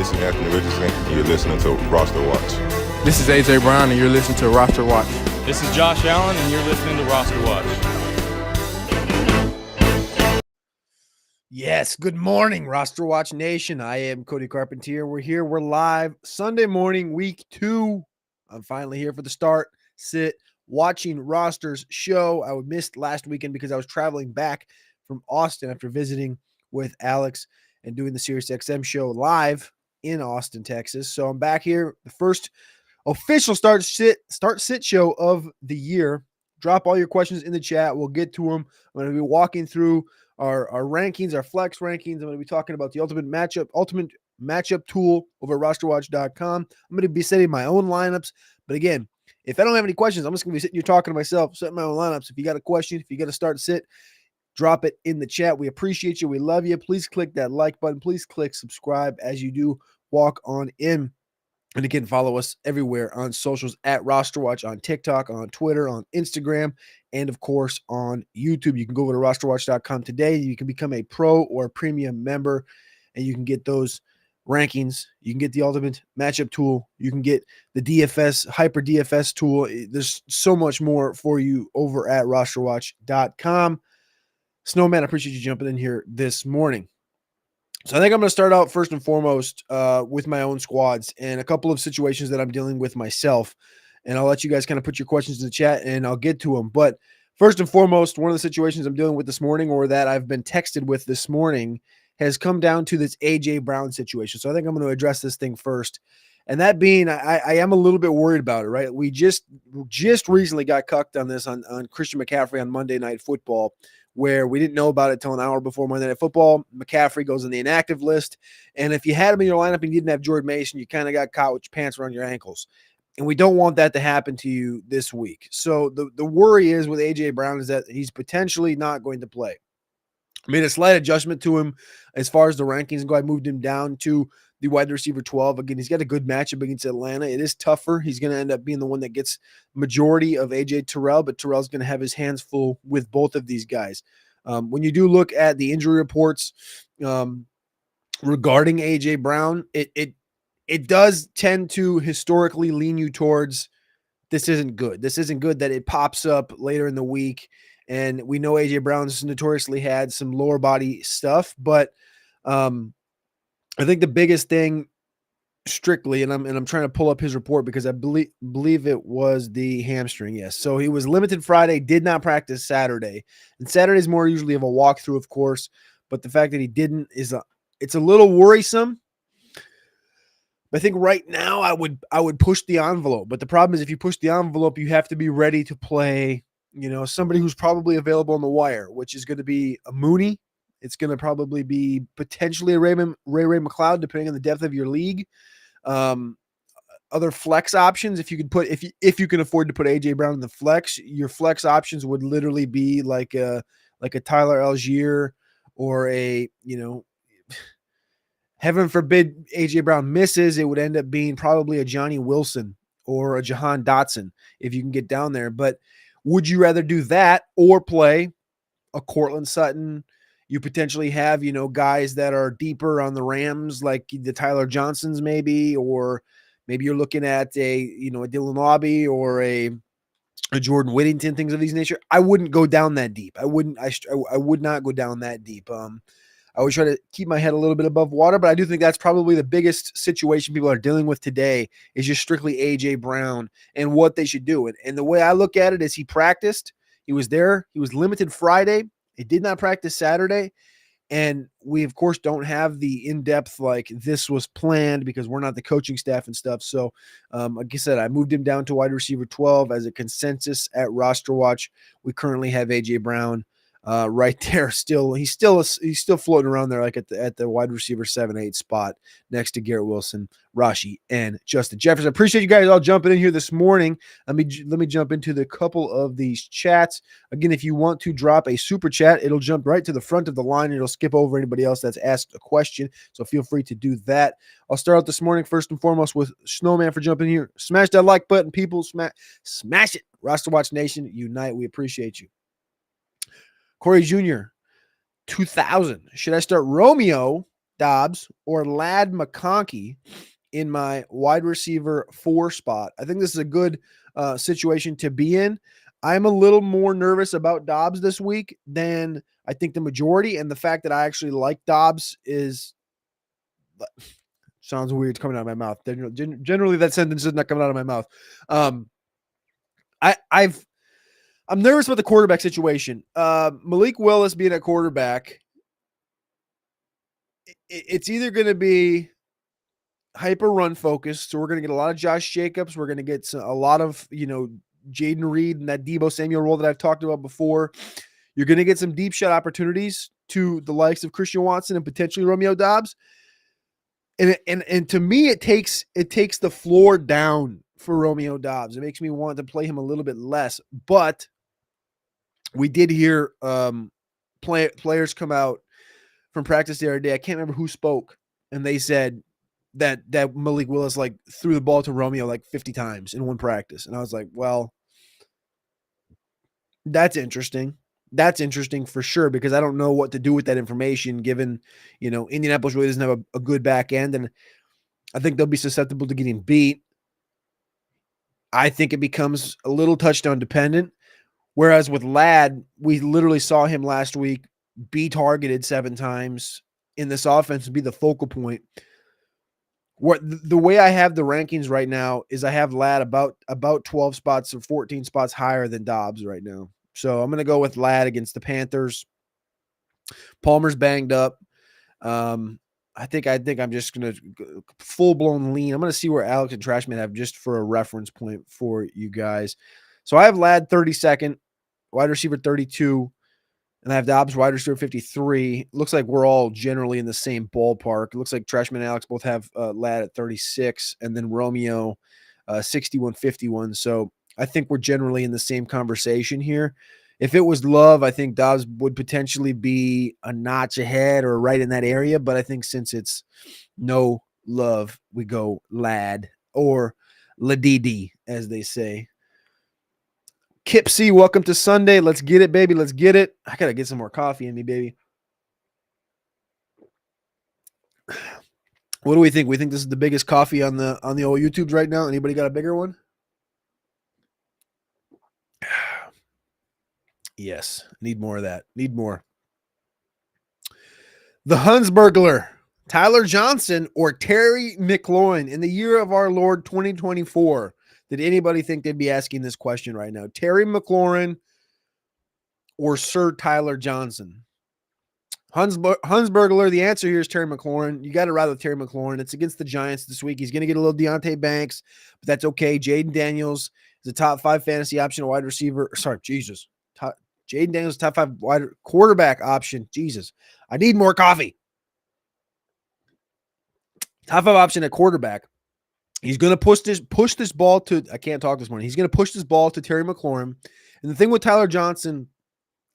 This is Anthony Richardson, and you're listening to RosterWatch. This is AJ Brown, and you're listening to RosterWatch. This is Josh Allen, and you're listening to RosterWatch. Yes, good morning, RosterWatch Nation. I am Cody Carpentier. We're live Sunday morning, week 2. I'm finally here for the start, sit, watching Roster's show. I missed last weekend because I was traveling back from Austin after visiting with Alex and doing the SiriusXM show live in Austin, Texas. So I'm back here, the first official start sit show of the year. Drop all your questions in the chat. We'll get to them. I'm going to be walking through our rankings, our flex rankings. I'm going to be talking about the ultimate matchup tool over at RosterWatch.com. I'm going to be setting my own lineups. But again, if I don't have any questions, I'm just going to be sitting here talking to myself, setting my own lineups. If you got a question, if you got to start sit, drop it in the chat. We appreciate you. We love you. Please click that like button. Please click subscribe as you do walk on in. And again, follow us everywhere on socials at RosterWatch, on TikTok, on Twitter, on Instagram, and of course on YouTube. You can go over to RosterWatch.com today. You can become a pro or a premium member, and you can get those rankings. You can get the ultimate matchup tool. You can get the DFS, hyper DFS tool. There's so much more for you over at RosterWatch.com. Snowman, I appreciate you jumping in here this morning. So I think I'm going to start out first and foremost with my own squads and a couple of situations that I'm dealing with myself. And I'll let you guys kind of put your questions in the chat and I'll get to them. But first and foremost, one of the situations I'm dealing with this morning, or that I've been texted with this morning, has come down to this A.J. Brown situation. So I think I'm going to address this thing first. And that being, I am a little bit worried about it, right? We just recently got cucked on this on Christian McCaffrey on Monday Night Football, where we didn't know about it till an hour before Monday Night Football. McCaffrey goes in the inactive list. And if you had him in your lineup and you didn't have Jordan Mason, you kind of got caught with your pants around your ankles. And we don't want that to happen to you this week. So the worry is with A.J. Brown is that he's potentially not going to play. I made a slight adjustment to him as far as the rankings go. I moved him down to the wide receiver 12. Again, he's got a good matchup against Atlanta. It is tougher. He's going to end up being the one that gets majority of A.J. Terrell, but Terrell's going to have his hands full with both of these guys. When you do look at the injury reports regarding A.J. Brown, it does tend to historically lean you towards this isn't good. This isn't good that it pops up later in the week. And we know A.J. Brown's notoriously had some lower body stuff, but I think the biggest thing strictly, and I'm trying to pull up his report because I believe it was the hamstring. Yes. So he was limited Friday, did not practice Saturday. And Saturday is more usually of a walkthrough, of course, but the fact that he didn't it's a little worrisome. But I think right now I would push the envelope. But the problem is if you push the envelope, you have to be ready to play, somebody who's probably available on the wire, which is going to be a Mooney. It's going to probably be potentially a Ray McLeod, depending on the depth of your league. Other flex options, if you can afford to put A.J. Brown in the flex, your flex options would literally be like a Tyler Algier or heaven forbid A.J. Brown misses, it would end up being probably a Johnny Wilson or a Jahan Dotson if you can get down there. But would you rather do that or play a Cortland Sutton? You potentially have, guys that are deeper on the Rams, like the Tyler Johnsons maybe, or maybe you're looking at a Dylan Lobby or a Jordan Whittington, things of these nature. I wouldn't go down that deep. I would not go down that deep. I always try to keep my head a little bit above water, but I do think that's probably the biggest situation people are dealing with today is just strictly A.J. Brown and what they should do. And the way I look at it is he practiced. He was there. He was limited Friday. He did not practice Saturday. And we, of course, don't have the in-depth like this was planned because we're not the coaching staff and stuff. So, like I said, I moved him down to wide receiver 12 as a consensus at Roster Watch. We currently have A.J. Brown right there. He's still floating around there, like at the wide receiver 7-8 spot next to Garrett Wilson, Rashi, and Justin Jefferson. I appreciate you guys all jumping in here this morning. Let me jump into the couple of these chats. Again, if you want to drop a super chat, it'll jump right to the front of the line. It'll skip over anybody else that's asked a question. So feel free to do that. I'll start out this morning first and foremost with Snowman for jumping in here. Smash that like button, people. Smash it. Roster Watch Nation, unite. We appreciate you. Corey Jr., 2000. Should I start Romeo Dobbs or Ladd McConkey in my wide receiver 4 spot. I think this is a good situation to be in. I'm a little more nervous about Dobbs this week than I think the majority, and the fact that I actually like Dobbs is sounds weird coming out of my mouth. Generally, that sentence is not coming out of my mouth. I'm nervous about the quarterback situation. Malik Willis being a quarterback, it's either going to be hyper run focused, so we're going to get a lot of Josh Jacobs. We're going to get a lot of Jaden Reed and that Deebo Samuel role that I've talked about before. You're going to get some deep shot opportunities to the likes of Christian Watson and potentially Romeo Dobbs. And to me, it takes the floor down for Romeo Dobbs. It makes me want to play him a little bit less. But we did hear players come out from practice the other day. I can't remember who spoke, and they said that Malik Willis threw the ball to Romeo 50 times in one practice. And I was like, well, that's interesting. That's interesting for sure, because I don't know what to do with that information, given, Indianapolis really doesn't have a good back end, and I think they'll be susceptible to getting beat. I think it becomes a little touchdown dependent. Whereas with Ladd, we literally saw him last week be targeted 7 times in this offense and be the focal point. The way I have the rankings right now is I have Ladd about 12 spots or 14 spots higher than Dobbs right now. So I'm going to go with Ladd against the Panthers. Palmer's banged up. I think I'm just going to full-blown lean. I'm going to see where Alex and Trashman have just for a reference point for you guys. So I have Ladd 32nd, wide receiver 32, and I have Dobbs wide receiver 53. Looks like we're all generally in the same ballpark. It looks like Trashman and Alex both have Ladd at 36, and then Romeo 61, 51. So I think we're generally in the same conversation here. If it was Love, I think Dobbs would potentially be a notch ahead or right in that area. But I think since it's no Love, we go Ladd or Ladidi, as they say. Kip C, welcome to Sunday. Let's get it, baby. Let's get it. I got to get some more coffee in me, baby. What do we think? We think this is the biggest coffee on the old YouTubes right now. Anybody got a bigger one? Yes, need more of that. Need more. The Hunsburglar, Tyler Johnson or Terry McLaurin in the year of our Lord 2024. Did anybody think they'd be asking this question right now? Terry McLaurin or Sir Tyler Johnson? Hunsburglar, the answer here is Terry McLaurin. You got to ride with Terry McLaurin. It's against the Giants this week. He's going to get a little Deontay Banks, but that's okay. Jaden Daniels is a top 5 fantasy option, a wide receiver. Sorry, Jesus. Jaden Daniels, top 5 wide quarterback option. Jesus, I need more coffee. Top 5 option at quarterback. He's going to push this ball to, I can't talk this morning. He's going to push this ball to Terry McLaurin. And the thing with Tyler Johnson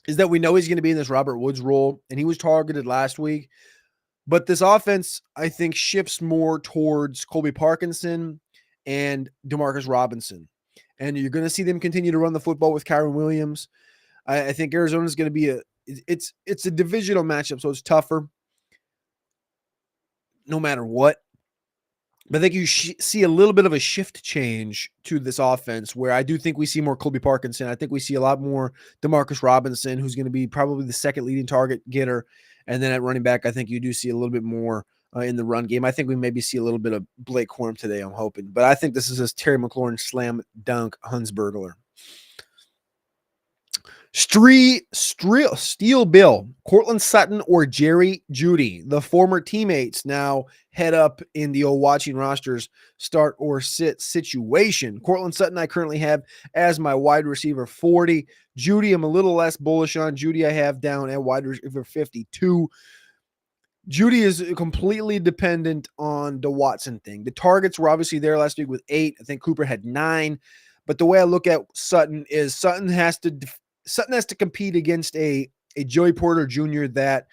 is that we know he's going to be in this Robert Woods role, and he was targeted last week. But this offense, I think, shifts more towards Colby Parkinson and Demarcus Robinson. And you're going to see them continue to run the football with Kyron Williams. I think Arizona's going to be it's a divisional matchup, so it's tougher no matter what. But I think you see a little bit of a shift change to this offense where I do think we see more Colby Parkinson. I think we see a lot more Demarcus Robinson, who's going to be probably the second leading target getter. And then at running back, I think you do see a little bit more in the run game. I think we maybe see a little bit of Blake Corum today, I'm hoping. But I think this is a Terry McLaurin slam dunk Hunsburglar. Steel Bill, Cortland Sutton or Jerry Jeudy, the former teammates now head up in the old watching rosters start or sit situation. Cortland Sutton I currently have as my wide receiver 40. Jeudy I'm a little less bullish on. Jeudy I have down at wide receiver 52. Jeudy is completely dependent on the Watson thing. The targets were obviously there last week with 8. I think Cooper had 9. But the way I look at Sutton is Sutton has to compete against a Joey Porter Jr. that,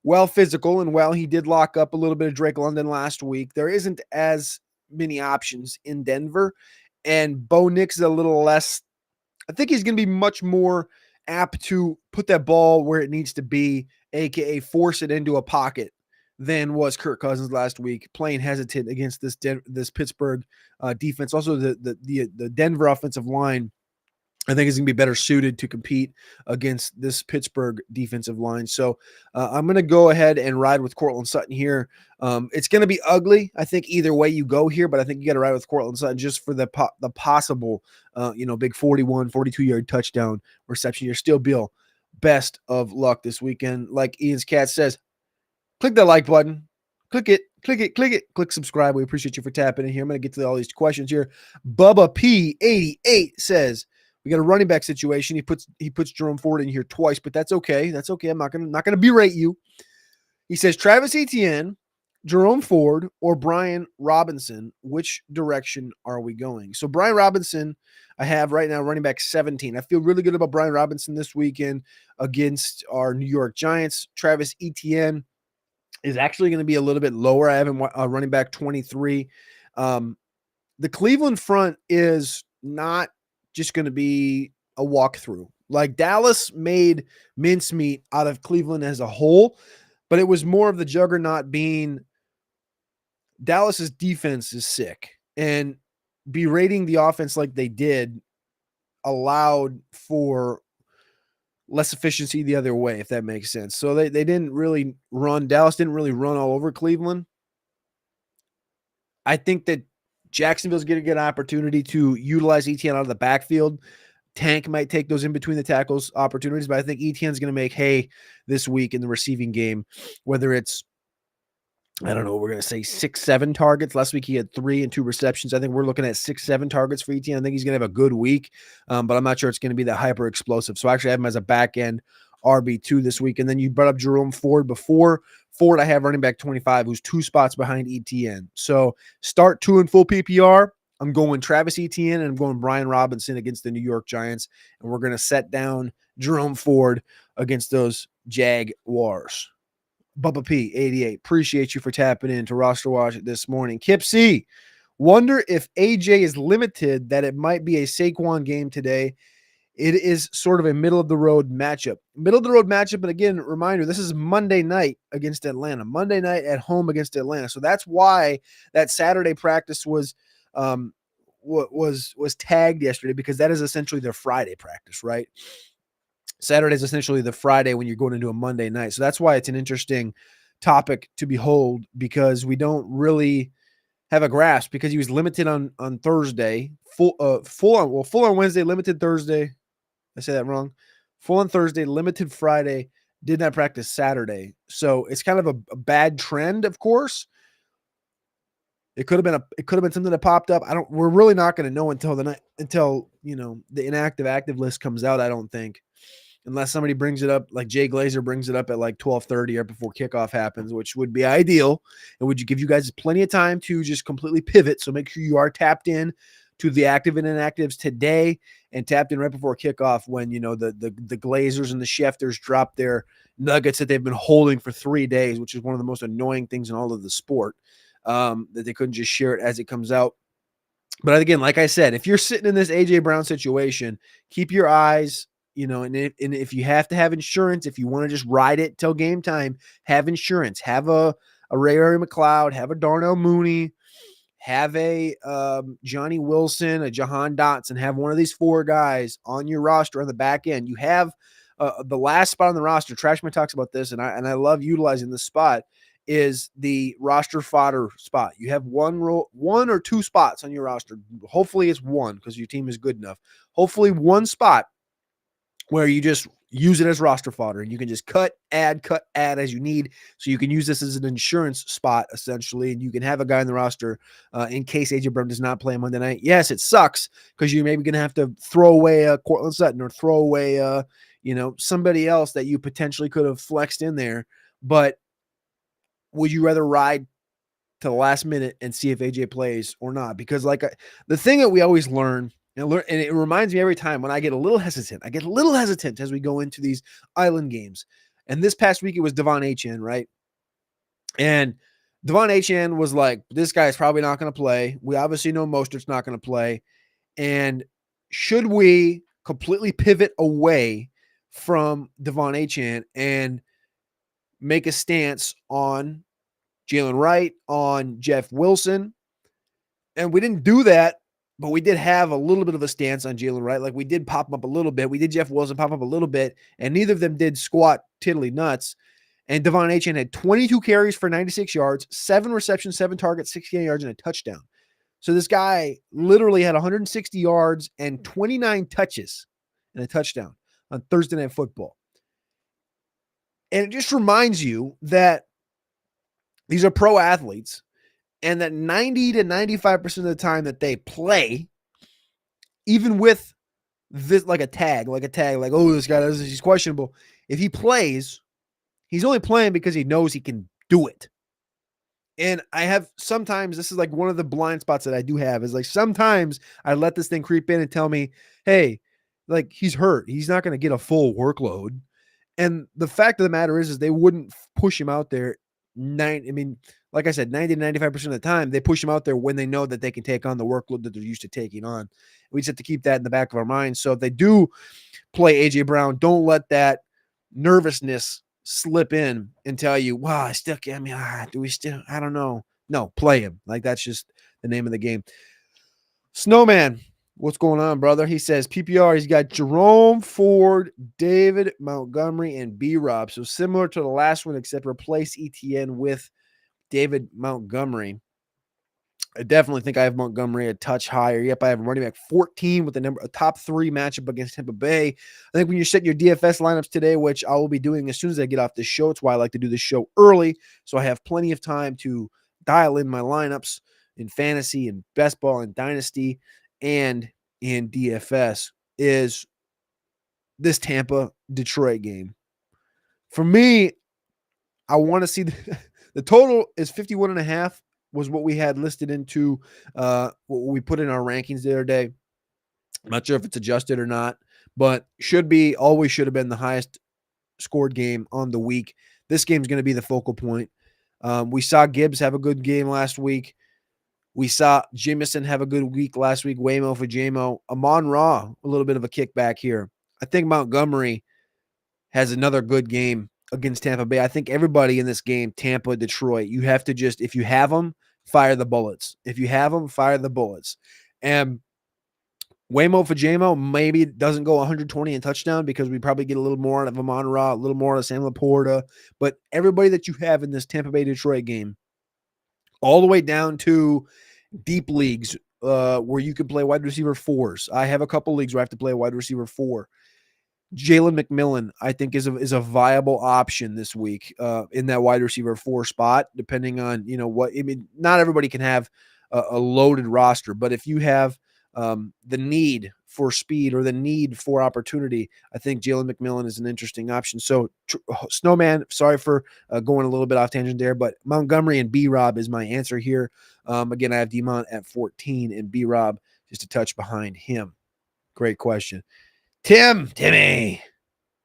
while physical and while he did lock up a little bit of Drake London last week, there isn't as many options in Denver. And Bo Nix is a little less. I think he's going to be much more apt to put that ball where it needs to be, aka force it into a pocket than was Kirk Cousins last week, playing hesitant against this Pittsburgh defense. Also, the Denver offensive line, I think, is going to be better suited to compete against this Pittsburgh defensive line. So I'm going to go ahead and ride with Courtland Sutton here. It's going to be ugly, I think, either way you go here, but I think you got to ride with Courtland Sutton just for the possible, big 41, 42-yard touchdown reception. You're still Bill. Best of luck this weekend. Like Ian's Cat says, click that like button. Click it. Click subscribe. We appreciate you for tapping in here. I'm going to get to all these questions here. Bubba P88 says, we got a running back situation. He puts Jerome Ford in here twice, but that's okay. That's okay. I'm not gonna berate you. He says Travis Etienne, Jerome Ford, or Brian Robinson. Which direction are we going? So Brian Robinson, I have right now running back 17. I feel really good about Brian Robinson this weekend against our New York Giants. Travis Etienne is actually going to be a little bit lower. I have him running back 23. The Cleveland front is not just going to be a walkthrough. Like Dallas made mincemeat out of Cleveland as a whole, but it was more of the juggernaut being Dallas's defense is sick, and berating the offense like they did allowed for less efficiency the other way, if that makes sense. So they didn't really run. Dallas didn't really run all over Cleveland. I think that Jacksonville's going to get an opportunity to utilize Etienne out of the backfield. Tank might take those in between the tackles opportunities, but I think Etienne's going to make hay this week in the receiving game, whether it's, I don't know, we're going to say 6-7 targets. Last week he had 3 and 2 receptions. I think we're looking at 6-7 targets for Etienne. I think he's going to have a good week, but I'm not sure it's going to be that hyper explosive. So actually I have him as a back end RB2 this week. And then you brought up Jerome Ford before. Ford, I have running back 25, who's 2 spots behind Etienne. So start 2 in full PPR. I'm going Travis Etienne and I'm going Brian Robinson against the New York Giants. And we're going to set down Jerome Ford against those Jaguars. Bubba P, 88. Appreciate you for tapping in to Roster Watch this morning. Kip C, wonder if AJ is limited, that it might be a Saquon game today. It is sort of a middle-of-the-road matchup. Middle-of-the-road matchup, but again, reminder, this is Monday night against Atlanta. Monday night at home against Atlanta. So that's why that Saturday practice was tagged yesterday, because that is essentially their Friday practice, right? Saturday is essentially the Friday when you're going into a Monday night. So that's why it's an interesting topic to behold, because we don't really have a grasp, because he was limited on Thursday, full on Wednesday, limited Thursday. I say that wrong. Full on Thursday, limited Friday, did not practice Saturday. So it's kind of a bad trend, of course. It could have been something that popped up. We're really not going to know until the inactive active list comes out, I don't think. Unless somebody brings it up, like Jay Glazer brings it up at like 12:30 or before kickoff happens, which would be ideal. And would you give you guys plenty of time to just completely pivot. So make sure you are tapped in to the active and inactives today, and tapped in right before kickoff when, the Glazers and the Schefters drop their nuggets that they've been holding for 3 days, which is one of the most annoying things in all of the sport, that they couldn't just share it as it comes out. But again, like I said, if you're sitting in this AJ Brown situation, keep your eyes, and if you have to have insurance, if you want to just ride it till game time, have insurance. Have a Ray McLeod, have a Darnell Mooney, have a Johnny Wilson, a Jahan Dotson, have one of these 4 guys on your roster on the back end. You have the last spot on the roster. Trashman talks about this, and I love utilizing this spot, is the roster fodder spot. You have one or 2 spots on your roster. Hopefully it's 1, because your team is good enough. Hopefully 1 spot where you just use it as roster fodder, and you can just cut, add as you need. So you can use this as an insurance spot, essentially, and you can have a guy in the roster in case AJ Brown does not play Monday night. Yes, it sucks, because you're maybe going to have to throw away a Courtland Sutton, or throw away somebody else that you potentially could have flexed in there. But would you rather ride to the last minute and see if AJ plays or not? Because the thing that we always learn, and it reminds me every time when I get a little hesitant as we go into these island games. And this past week it was Devon Achane, right? And Devon Achane was like, this guy's probably not going to play. We obviously know Mostert's not going to play. And should we completely pivot away from Devon Achane and make a stance on Jalen Wright on Jeff Wilson. And we didn't do that, but we did have a little bit of a stance on Jalen Wright. Like we did pop him up a little bit. We did Jeff Wilson pop up a little bit, and neither of them did squat tiddly nuts. And Devon Achane had 22 carries for 96 yards, 7 receptions, 7 targets, 68 yards, and a touchdown. So this guy literally had 160 yards and 29 touches and a touchdown on Thursday Night Football. And it just reminds you that these are pro athletes and that 90 to 95% of the time that they play, even with this, like a tag, like, oh, this guy, he's questionable. If he plays, he's only playing because he knows he can do it. And I have sometimes, this is like one of the blind spots that I do have, is like sometimes I let this thing creep in and tell me, hey, like he's hurt. He's not going to get a full workload. And the fact of the matter is they wouldn't push him out there. Like I said, 90 to 95% of the time, they push him out there when they know that they can take on the workload that they're used to taking on. We just have to keep that in the back of our minds. So if they do play A.J. Brown, don't let that nervousness slip in and tell you, wow, do we still, I don't know. No, play him. Like that's just the name of the game. Snowman, what's going on, brother? He says PPR, he's got Jerome Ford, David Montgomery, and B-Rob. So similar to the last one, except replace ETN with David Montgomery. I definitely think I have Montgomery a touch higher. Yep, I have running back 14 with a top 3 matchup against Tampa Bay. I think when you set your DFS lineups today, which I will be doing as soon as I get off this show, it's why I like to do this show early, so I have plenty of time to dial in my lineups in fantasy and best ball and dynasty and in DFS, is this Tampa-Detroit game. For me, I want to see the total is 51.5. was what we had listed into what we put in our rankings the other day. I'm not sure if it's adjusted or not, but always should have been the highest scored game on the week. This game is going to be the focal point. We saw Gibbs have a good game last week. We saw Jamison have a good week last week. Waymo for JMO. Amon-Ra, a little bit of a kickback here. I think Montgomery has another good game against Tampa Bay. I think everybody in this game, Tampa, Detroit, you have to just, if you have them, fire the bullets. If you have them, fire the bullets. And Waymo for JMO maybe doesn't go 120 and touchdown because we probably get a little more out of Amon-Ra, a little more out of Sam Laporta. But everybody that you have in this Tampa Bay Detroit game, all the way down to deep leagues where you can play wide receiver 4s. I have a couple leagues where I have to play a wide receiver 4. Jalen McMillan, I think, is a viable option this week in that wide receiver 4 spot, depending on, not everybody can have a loaded roster, but if you have the need for speed or the need for opportunity, I think Jalen McMillan is an interesting option. So Snowman, sorry for going a little bit off tangent there, but Montgomery and B-Rob is my answer here. Again, I have D-Mont at 14 and B-Rob just a touch behind him. Great question. Timmy.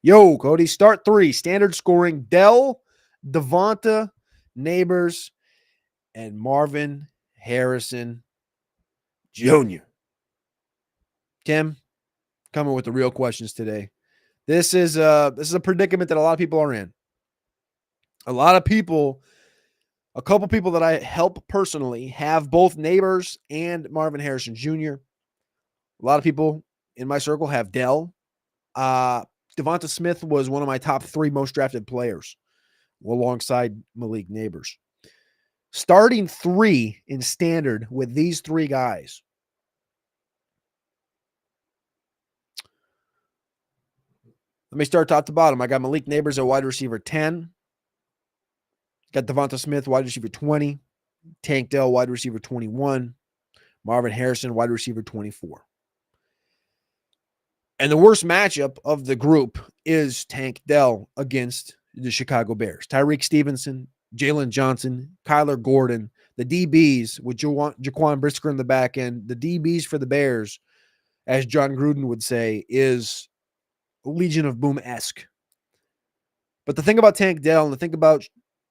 Yo, Cody, start 3. Standard scoring. Dell, Devonta, Neighbors, and Marvin Harrison Jr. Tim, coming with the real questions today. This is a predicament that a lot of people are in. A couple people that I help personally have both Neighbors and Marvin Harrison Jr. A lot of people in my circle have Dell. Devonta Smith was one of my top 3 most drafted players alongside Malik Neighbors. Starting 3 in standard with these 3 guys. Let me start top to bottom. I got Malik Neighbors at wide receiver 10. Got Devonta Smith, wide receiver 20. Tank Dell, wide receiver 21. Marvin Harrison, wide receiver 24. And the worst matchup of the group is Tank Dell against the Chicago Bears. Tyreek Stevenson, Jalen Johnson, Kyler Gordon, the DBs with Jaquan Brisker in the back end. The DBs for the Bears, as John Gruden would say, is Legion of Boom-esque. But the thing about Tank Dell and the thing about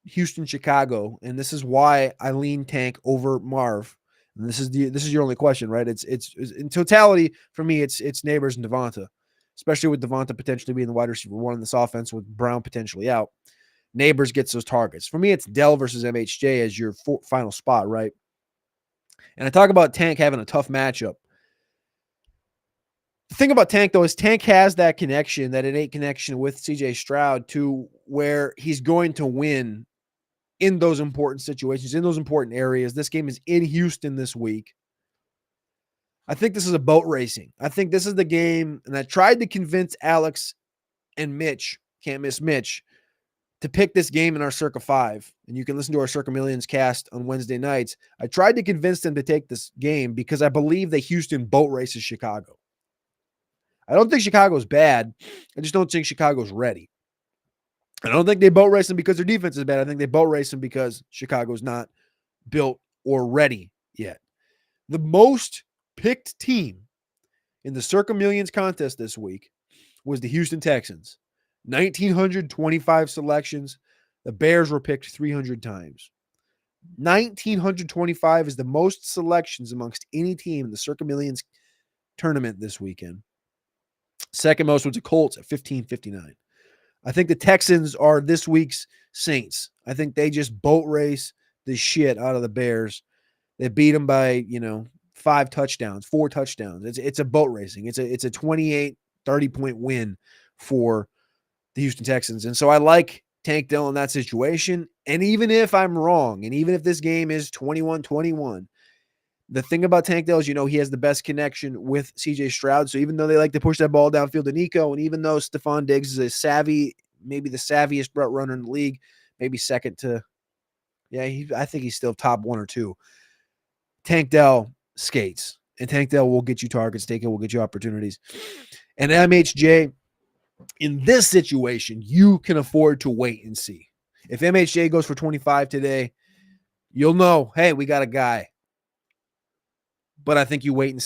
Houston, Chicago, and this is why I lean Tank over Marv. And this is your only question, right? It's in totality for me. It's Neighbors and Devonta, especially with Devonta potentially being the wide receiver 1 in this offense with Brown potentially out. Neighbors gets those targets. For me, it's Dell versus MHJ as your final spot, right? And I talk about Tank having a tough matchup. The thing about Tank, though, is Tank has that connection, that innate connection with CJ Stroud to where he's going to win in those important situations, in those important areas. This game is in Houston this week. I think this is a boat racing. I think this is the game, and I tried to convince Alex and Mitch, can't miss Mitch, to pick this game in our Circa 5. And you can listen to our Circa Millions cast on Wednesday nights. I tried to convince them to take this game because I believe that Houston boat races Chicago. I don't think Chicago's bad. I just don't think Chicago's ready. I don't think they boat race them because their defense is bad. I think they boat race them because Chicago's not built or ready yet. The most picked team in the Circa Millions contest this week was the Houston Texans. 1,925 selections. The Bears were picked 300 times. 1,925 is the most selections amongst any team in the Circa Millions tournament this weekend. Second most was the Colts at 1,559. I think the Texans are this week's Saints. I think they just boat race the shit out of the Bears. They beat them by, 4 touchdowns. It's a boat racing. It's a 28, 30-point win for the Houston Texans. And so I like Tank Dell in that situation. And even if I'm wrong, and even if this game is 21-21, the thing about Tank Dell is, he has the best connection with CJ Stroud. So even though they like to push that ball downfield to Nico, and even though Stephon Diggs is maybe the savviest route runner in the league, maybe second to, I think he's still top 1 or 2. Tank Dell skates, and Tank Dell will get you targets. Tank Dell will get you opportunities. And MHJ, in this situation, you can afford to wait and see. If MHJ goes for 25 today, you'll know, hey, we got a guy. But I think you wait and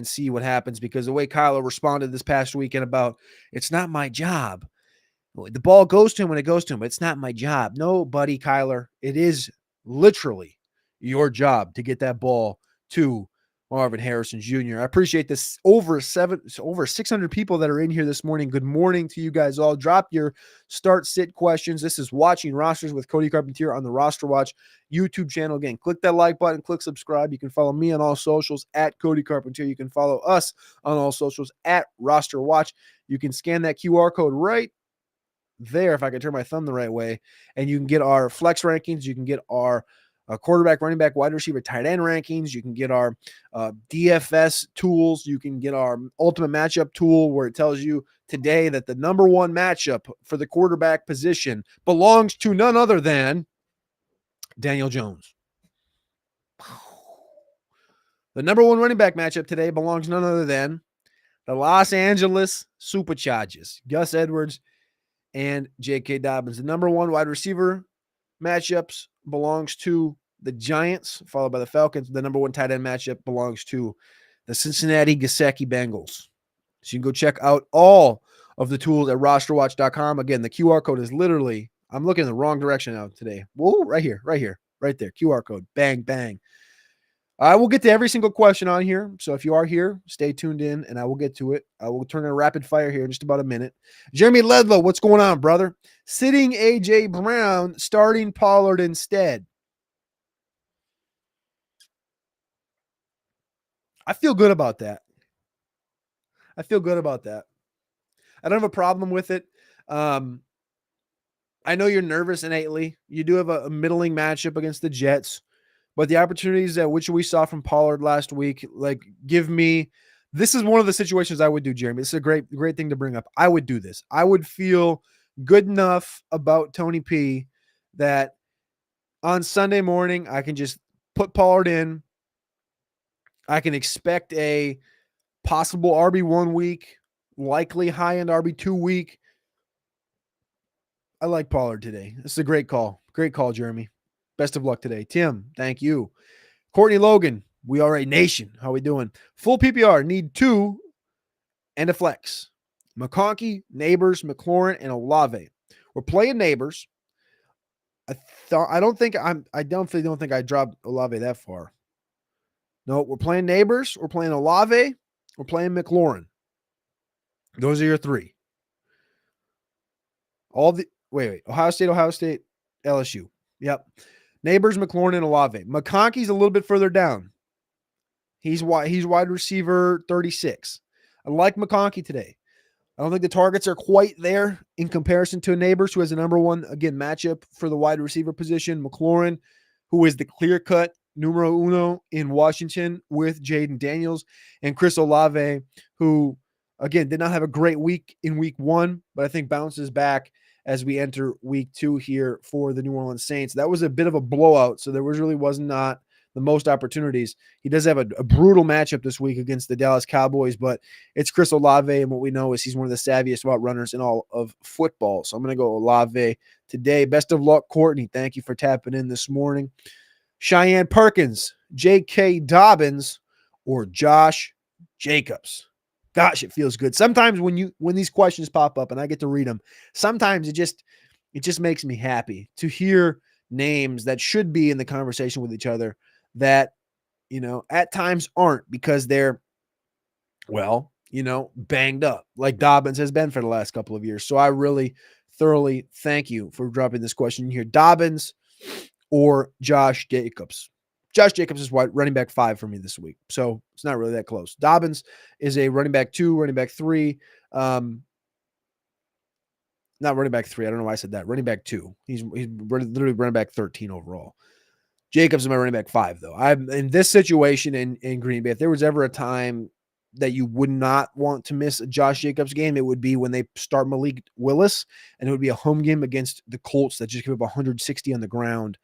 see what happens, because the way Kyler responded this past weekend about, it's not my job. The ball goes to him when it goes to him. It's not my job. No, buddy, Kyler, it is literally your job to get that ball to Marvin Harrison Jr. I appreciate this. Over 600 people that are in here this morning. Good morning to you guys all. Drop your start sit questions. This is Watching Rosters with Cody Carpentier on the Roster Watch YouTube channel. Again, click that like button, click subscribe. You can follow me on all socials at Cody Carpentier. You can follow us on all socials at Roster Watch. You can scan that QR code right there, if I can turn my thumb the right way, and you can get our flex rankings. You can get our quarterback, running back, wide receiver, tight end rankings. You can get our DFS tools. You can get our ultimate matchup tool, where it tells you today that the number one matchup for the quarterback position belongs to none other than Daniel Jones. The number one running back matchup today belongs none other than the Los Angeles Superchargers, Gus Edwards and J.K. Dobbins. The number one wide receiver matchups belongs to the Giants, followed by the Falcons. The number one tight end matchup belongs to the Cincinnati Gesicki Bengals. So you can go check out all of the tools at rosterwatch.com. Again, the QR code is literally, I'm looking in the wrong direction now today. Whoa, right there. QR code. Bang, bang. I will get to every single question on here. So if you are here, stay tuned in and I will get to it. I will turn a rapid fire here in just about a minute. Jeremy Ledlow, what's going on, brother? Sitting A.J. Brown, starting Pollard instead. I feel good about that. I don't have a problem with it. I know you're nervous innately. You do have a middling matchup against the Jets. But the opportunities that which we saw from Pollard last week, this is one of the situations I would do, Jeremy. This is a great thing to bring up. I would do this. I would feel good enough about Tony P that on Sunday morning, I can just put Pollard in. I can expect a possible RB1 week, likely high-end RB2 week. I like Pollard today. This is a great call. Great call, Jeremy. Best of luck today. Tim, thank you. Courtney Logan, we are a nation. How we doing? Full PPR, need 2 and a flex. McConkey, Neighbors, McLaurin, and Olave. We're playing Neighbors. I definitely don't think I dropped Olave that far. No, we're playing Neighbors. We're playing Olave. We're playing McLaurin. Those are your 3. Wait. Ohio State, LSU. Yep. Neighbors, McLaurin, and Olave. McConkey's a little bit further down. He's wide receiver 36. I like McConkey today. I don't think the targets are quite there in comparison to Neighbors, who has a number one, again, matchup for the wide receiver position. McLaurin, who is the clear-cut numero uno in Washington with Jaden Daniels, and Chris Olave, who, again, did not have a great week in week one, but I think bounces back as we enter week two here for the New Orleans Saints. That was a bit of a blowout, so there was not the most opportunities. He does have a brutal matchup this week against the Dallas Cowboys, but it's Chris Olave, and what we know is he's one of the savviest route runners in all of football. So I'm going to go Olave today. Best of luck, Courtney. Thank you for tapping in this morning. Cheyenne Perkins, J.K. Dobbins, or Josh Jacobs. Gosh, it feels good. Sometimes when these questions pop up and I get to read them, sometimes it just makes me happy to hear names that should be in the conversation with each other that, at times aren't, because they're, banged up like Dobbins has been for the last couple of years. So I really thoroughly thank you for dropping this question here. Dobbins or Josh Jacobs? Josh Jacobs is running back 5 for me this week, so it's not really that close. Dobbins is a running back 2, running back 3. Not running back 3. I don't know why I said that. Running back 2. He's literally running back 13 overall. Jacobs is my running back 5, though. I'm in this situation in Green Bay. If there was ever a time that you would not want to miss a Josh Jacobs game, it would be when they start Malik Willis, and it would be a home game against the Colts that just give up 160 on the ground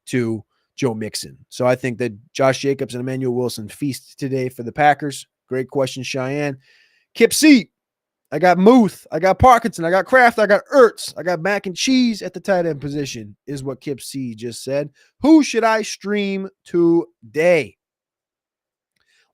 to Joe Mixon. So I think that Josh Jacobs and Emmanuel Wilson feast today for the Packers. Great question, Cheyenne. Kip C. I got Muth. I got Parkinson. I got Kraft. I got Ertz. I got mac and cheese at the tight end position, is what Kip C just said. Who should I stream today?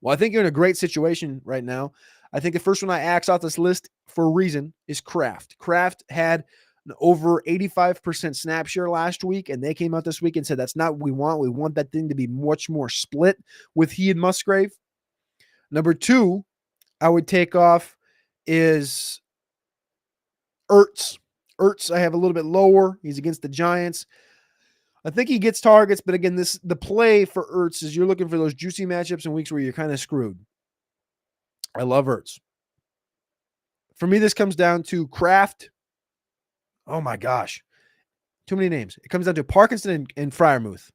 Well, I think you're in a great situation right now. I think the first one I axe off this list for a reason is Kraft. Kraft had an over 85% snap share last week, and they came out this week and said that's not what we want. We want that thing to be much more split with he and Musgrave. Number 2, I would take off is Ertz. Ertz, I have a little bit lower. He's against the Giants. I think he gets targets, but again, the play for Ertz is you're looking for those juicy matchups in weeks where you're kind of screwed. I love Ertz. For me, this comes down to Kraft. Oh my gosh. Too many names. It comes down to Parkinson and Freiermuth.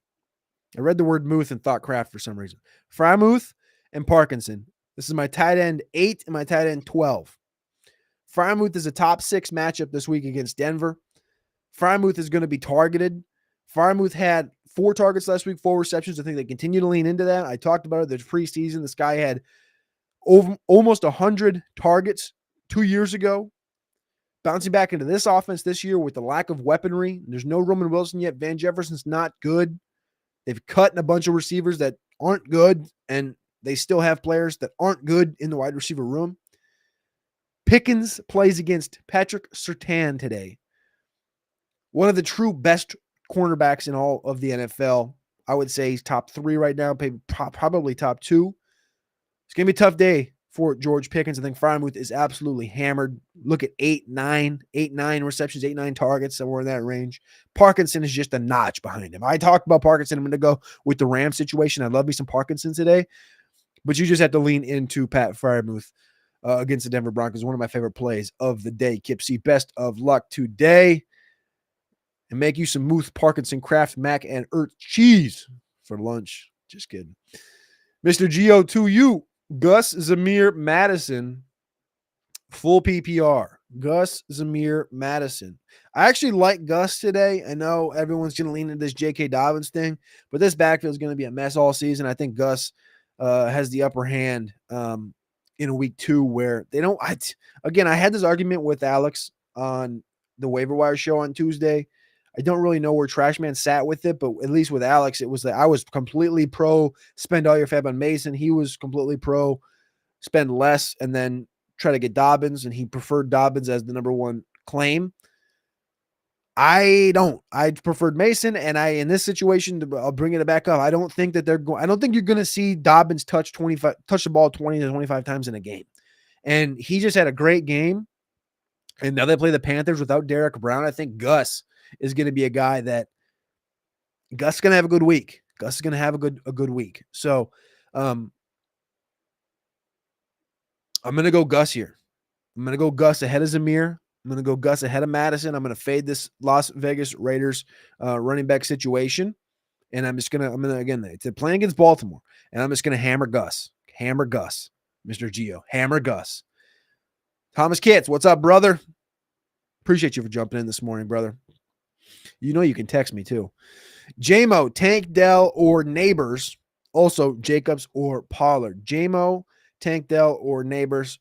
I read the word Muth and thought Kraft for some reason. Freiermuth and Parkinson. This is my tight end 8 and my tight end 12. Freiermuth is a top 6 matchup this week against Denver. Freiermuth is going to be targeted. Freiermuth had 4 targets last week, 4 receptions. I think they continue to lean into that. I talked about it. There's preseason. This guy had almost 100 targets 2 years ago. Bouncing back into this offense this year with the lack of weaponry. There's no Roman Wilson yet. Van Jefferson's not good. They've cut in a bunch of receivers that aren't good, and they still have players that aren't good in the wide receiver room. Pickens plays against Patrick Surtain today. One of the true best cornerbacks in all of the NFL. I would say he's top 3 right now, probably top 2. It's going to be a tough day for George Pickens. I think Freiermuth is absolutely hammered. Look at 8-9 receptions, 8-9 targets, somewhere in that range. Parkinson is just a notch behind him. I talked about Parkinson. I'm going to go with the Rams situation. I love me some Parkinson today, but you just have to lean into Pat Freiermuth against the Denver Broncos. One of my favorite plays of the day. Kip C, best of luck today. And make you some Muth, Parkinson, Kraft, mac, and Ertz cheese for lunch. Just kidding. Mr. GO2U, Gus Zamir Madison, full PPR. Gus Zamir Madison. I actually like Gus today. I know everyone's going to lean into this J.K. Dobbins thing, but this backfield is going to be a mess all season. I think Gus has the upper hand in week 2 where they don't. I had this argument with Alex on the waiver wire show on Tuesday. I don't really know where Trashman sat with it, but at least with Alex, it was that I was completely pro spend all your fab on Mason. He was completely pro spend less and then try to get Dobbins, and he preferred Dobbins as the number 1 claim. I don't. I preferred Mason, and in this situation, I'll bring it back up. I don't think that I don't think you're going to see Dobbins touch the ball 20 to 25 times in a game, and he just had a great game. And now they play the Panthers without Derek Brown. I think Gus is going to be a guy that Gus is going to have a good week. Gus is going to have a good week. So I'm going to go Gus here. I'm going to go Gus ahead of Zamir. I'm going to go Gus ahead of Madison. I'm going to fade this Las Vegas Raiders running back situation. And I'm going to, again, it's playing against Baltimore. And I'm just going to hammer Gus. Hammer Gus, Mr. Gio. Hammer Gus. Thomas Kitts, what's up, brother? Appreciate you for jumping in this morning, brother. You know you can text me too. JMO, Tank Dell, or Neighbors. Also, Jacobs or Pollard. JMO, Tank Dell, or Neighbors.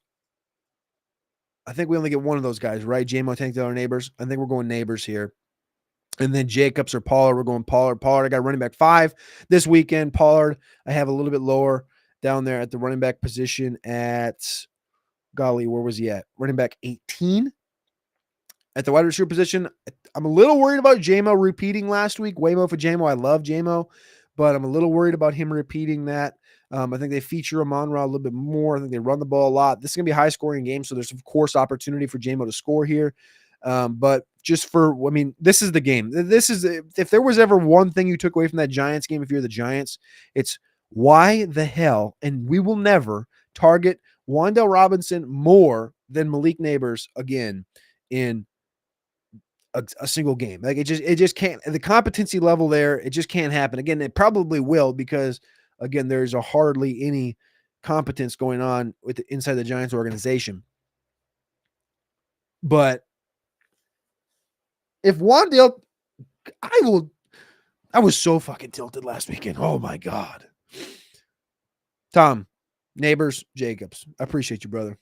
I think we only get one of those guys, right? JMO, Tank Dell, or Neighbors. I think we're going Neighbors here. And then Jacobs or Pollard, we're going Pollard. Pollard, I got running back 5 this weekend. Pollard, I have a little bit lower down there at the running back position at, golly, where was he at? Running back 18. At the wide receiver position, I'm a little worried about JMO repeating last week. Waymo for JMO. I love JMO, but I'm a little worried about him repeating that. I think they feature Amon-Ra a little bit more. I think they run the ball a lot. This is going to be a high-scoring game, so there's, of course, opportunity for JMO to score here. But just for, I mean, this is the game. This is, if there was ever one thing you took away from that Giants game, if you're the Giants, it's why the hell, and we will never target Wan'Dale Robinson more than Malik Neighbors again in a single game. Like it just can't, the competency level there, it just can't happen. Again, it probably will because again, there's a hardly any competence going on with inside the Giants organization. But if Wan'Dale, I was so fucking tilted last weekend. Oh my God. Tom, Neighbors, Jacobs. I appreciate you, brother.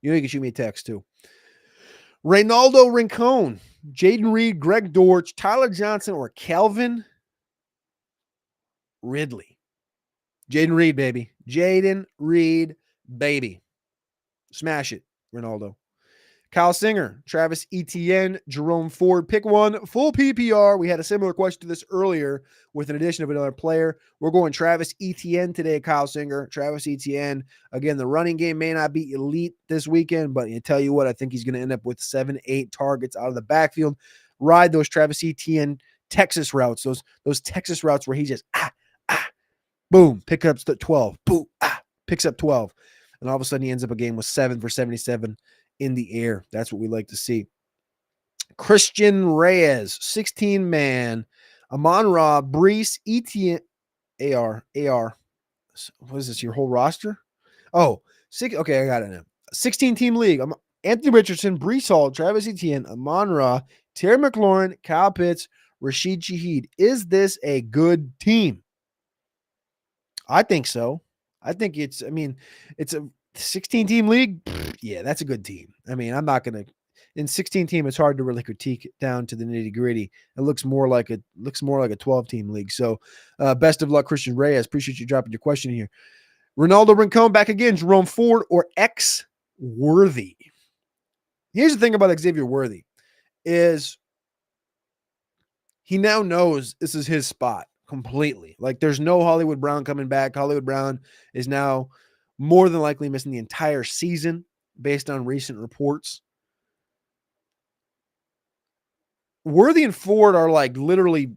You know you can shoot me a text too. Reynaldo Rincon, Jaden Reed, Greg Dortch, Tyler Johnson, or Calvin Ridley. Jaden Reed, baby. Jaden Reed, baby. Smash it, Reynaldo. Kyle Singer, Travis Etienne, Jerome Ford. Pick one, full PPR. We had a similar question to this earlier with an addition of another player. We're going Travis Etienne today, Kyle Singer. Travis Etienne. Again, the running game may not be elite this weekend, but I tell you what, I think he's going to end up with 7-8 targets out of the backfield. Ride those Travis Etienne Texas routes, those Texas routes where he just, boom, picks up 12. Boom, picks up 12. And all of a sudden he ends up a game with 7 for 77 in the air. That's what we like to see. Christian Reyes, 16-man. Amon-Ra, Brees, Etienne, AR. What is this, your whole roster? Oh, okay, I got it now. 16-team league. Anthony Richardson, Brees Hall, Travis Etienne, Amon-Ra, Terry McLaurin, Kyle Pitts, Rashid Shaheed. Is this a good team? I think so. I think it's a 16-team league. Yeah, that's a good team. I mean, I'm not going to, in 16-team, it's hard to really critique it down to the nitty-gritty. It looks more like a 12-team league. So best of luck, Christian Reyes. Appreciate you dropping your question here. Reynaldo Rincon back again. Jerome Ford or X Worthy. Here's the thing about Xavier Worthy is he now knows this is his spot completely. Like there's no Hollywood Brown coming back. Hollywood Brown is now more than likely missing the entire season based on recent reports. Worthy and Ford are like literally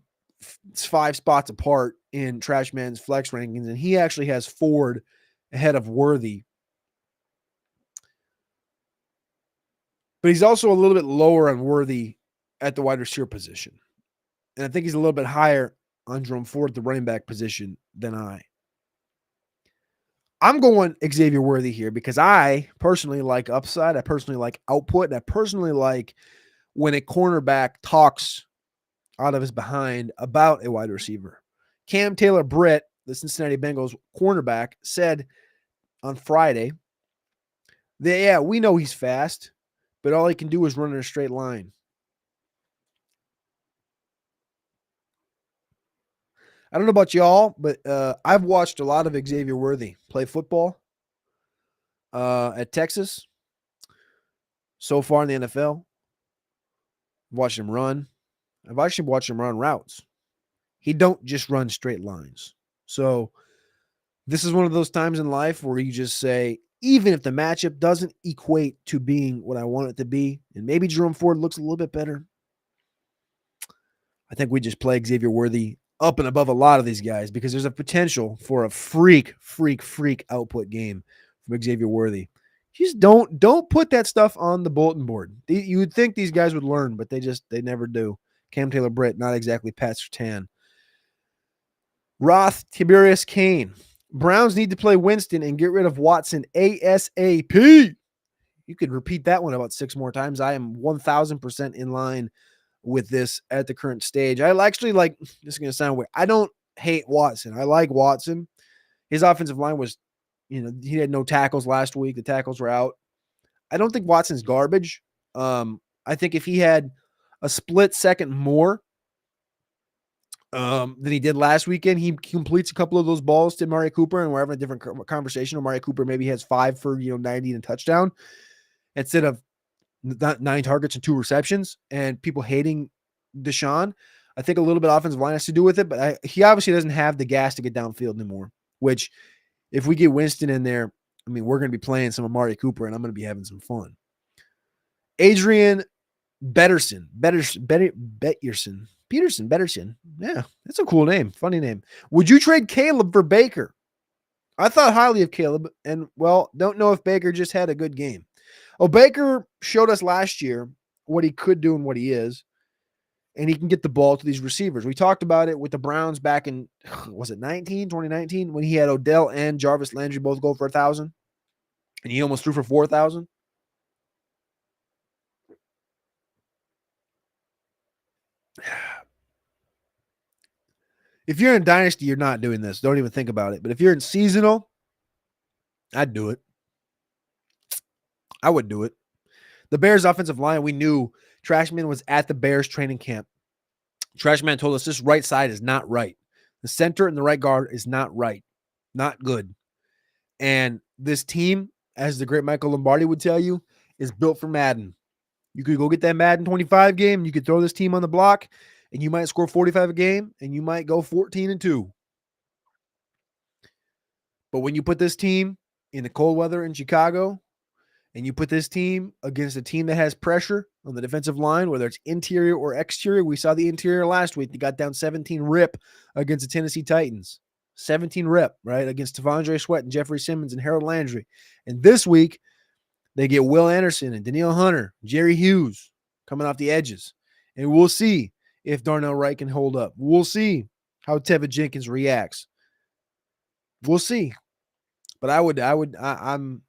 5 spots apart in Trash Man's flex rankings, and he actually has Ford ahead of Worthy. But he's also a little bit lower on Worthy at the wide receiver position. And I think he's a little bit higher on Jerome Ford at the running back position than I. I'm going Xavier Worthy here because I personally like upside. I personally like output. And I personally like when a cornerback talks out of his behind about a wide receiver. Cam Taylor-Britt, the Cincinnati Bengals cornerback, said on Friday that, yeah, we know he's fast, but all he can do is run in a straight line. I don't know about y'all, but I've watched a lot of Xavier Worthy play football at Texas so far in the NFL. I've watched him run. I've actually watched him run routes. He don't just run straight lines. So this is one of those times in life where you just say, even if the matchup doesn't equate to being what I want it to be, and maybe Jerome Ford looks a little bit better, I think we just play Xavier Worthy up and above a lot of these guys because there's a potential for a freak output game from Xavier Worthy. Just don't put that stuff on the bulletin board. You would think these guys would learn, but they never do. Cam Taylor-Britt, not exactly Pat Surtain. Roth, Tiberius Kane. Browns need to play Winston and get rid of Watson ASAP. You could repeat that one about 6 more times. I am 1,000% in line with this at the current stage. I actually like, this is going to sound weird. I don't hate Watson. I like Watson. His offensive line was, he had no tackles last week. The tackles were out. I don't think Watson's garbage. I think if he had a split second more than he did last weekend, he completes a couple of those balls to Amari Cooper, and we're having a different conversation. Amari Cooper maybe has 5 for 90 and a touchdown instead of 9 targets and 2 receptions, and people hating Deshaun. I think a little bit offensive line has to do with it, but he obviously doesn't have the gas to get downfield anymore, which if we get Winston in there, I mean, we're going to be playing some Amari Cooper, and I'm going to be having some fun. Peterson. Yeah, that's a cool name. Funny name. Would you trade Caleb for Baker? I thought highly of Caleb, and, well, don't know if Baker just had a good game. Oh, Baker showed us last year what he could do and what he is, and he can get the ball to these receivers. We talked about it with the Browns back in, was it 2019, when he had Odell and Jarvis Landry both go for 1,000, and he almost threw for 4,000. If you're in Dynasty, you're not doing this. Don't even think about it. But if you're in Seasonal, I'd do it. I would do it. The Bears offensive line, we knew Trashman was at the Bears training camp. Trashman told us this right side is not right. The center and the right guard is not right. Not good. And this team, as the great Michael Lombardi would tell you, is built for Madden. You could go get that Madden 25 game. You could throw this team on the block, and you might score 45 a game, and you might go 14-2. But when you put this team in the cold weather in Chicago, and you put this team against a team that has pressure on the defensive line, whether it's interior or exterior, we saw the interior last week. They got down 17 rip against the Tennessee Titans. 17 rip, right, against Tavondre Sweat and Jeffrey Simmons and Harold Landry. And this week, they get Will Anderson and Danielle Hunter, Jerry Hughes coming off the edges. And we'll see if Darnell Wright can hold up. We'll see how Tevin Jenkins reacts. We'll see. But I'm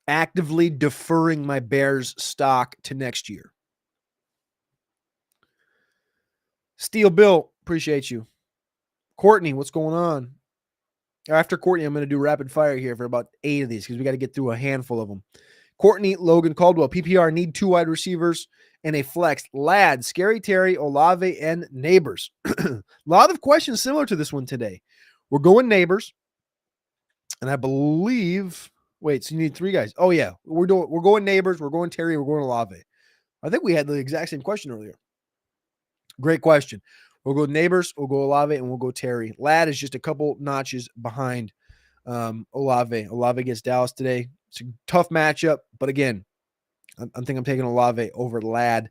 actively deferring my Bears stock to next year. Steel Bill, appreciate you. Courtney, what's going on? After Courtney, I'm going to do rapid fire here for about 8 of these because we got to get through a handful of them. Courtney, Logan Caldwell, PPR need 2 wide receivers and a flex. Ladd, Scary Terry, Olave, and Neighbors. A lot of questions similar to this one today. We're going Neighbors, and I believe. Wait, so you need 3 guys? Oh yeah, we're going Neighbors, we're going Terry, we're going Olave. I think we had the exact same question earlier. Great question. We'll go Neighbors, we'll go Olave, and we'll go Terry. Ladd is just a couple notches behind Olave. Olave gets Dallas today. It's a tough matchup, but again, I think I'm taking Olave over Ladd.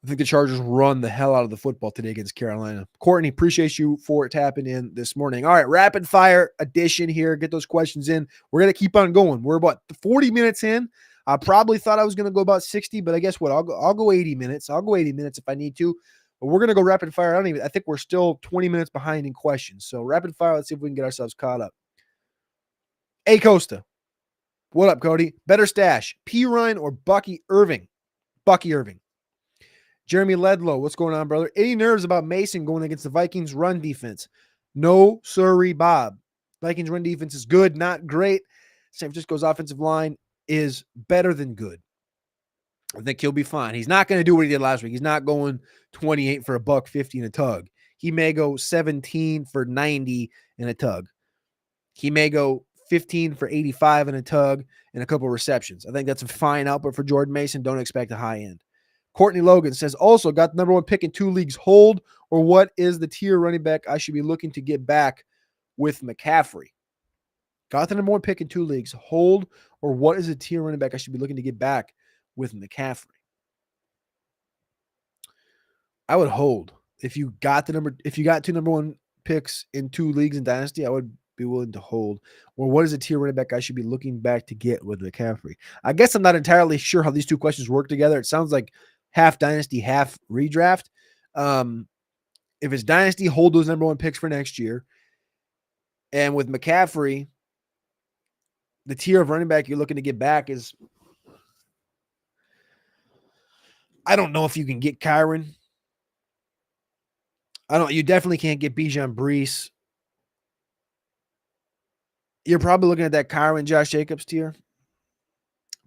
I think the Chargers run the hell out of the football today against Carolina. Courtney, appreciate you for tapping in this morning. All right, rapid fire edition here. Get those questions in. We're going to keep on going. We're about 40 minutes in. I probably thought I was going to go about 60, but I guess what? I'll go 80 minutes. I'll go 80 minutes if I need to. But we're going to go rapid fire. I think we're still 20 minutes behind in questions. So rapid fire, let's see if we can get ourselves caught up. A Costa. What up, Cody? Better stash, P. Ryan or Bucky Irving? Bucky Irving. Jeremy Ledlow, what's going on, brother? Any nerves about Mason going against the Vikings run defense? No, sorry, Bob. Vikings run defense is good, not great. San Francisco's offensive line is better than good. I think he'll be fine. He's not going to do what he did last week. He's not going 28 for $150 and a tug. He may go 17 for 90 and a tug. He may go 15 for 85 and a tug and a couple of receptions. I think that's a fine output for Jordan Mason. Don't expect a high end. Courtney Logan says, also got the number 1 pick in 2 leagues. Hold, or what is the tier running back I should be looking to get back with McCaffrey? Got the number 1 pick in 2 leagues. Hold, or what is a tier running back I should be looking to get back with McCaffrey? I would hold. If you got 2 number 1 picks in 2 leagues in Dynasty, I would be willing to hold. Or what is a tier running back I should be looking back to get with McCaffrey? I guess I'm not entirely sure how these two questions work together. It sounds like half Dynasty, half redraft. If it's Dynasty, hold those number 1 picks for next year. And with McCaffrey, the tier of running back you're looking to get back is, I don't know if you can get Kyron. You definitely can't get Bijan Brees. You're probably looking at that Kyron Josh Jacobs tier.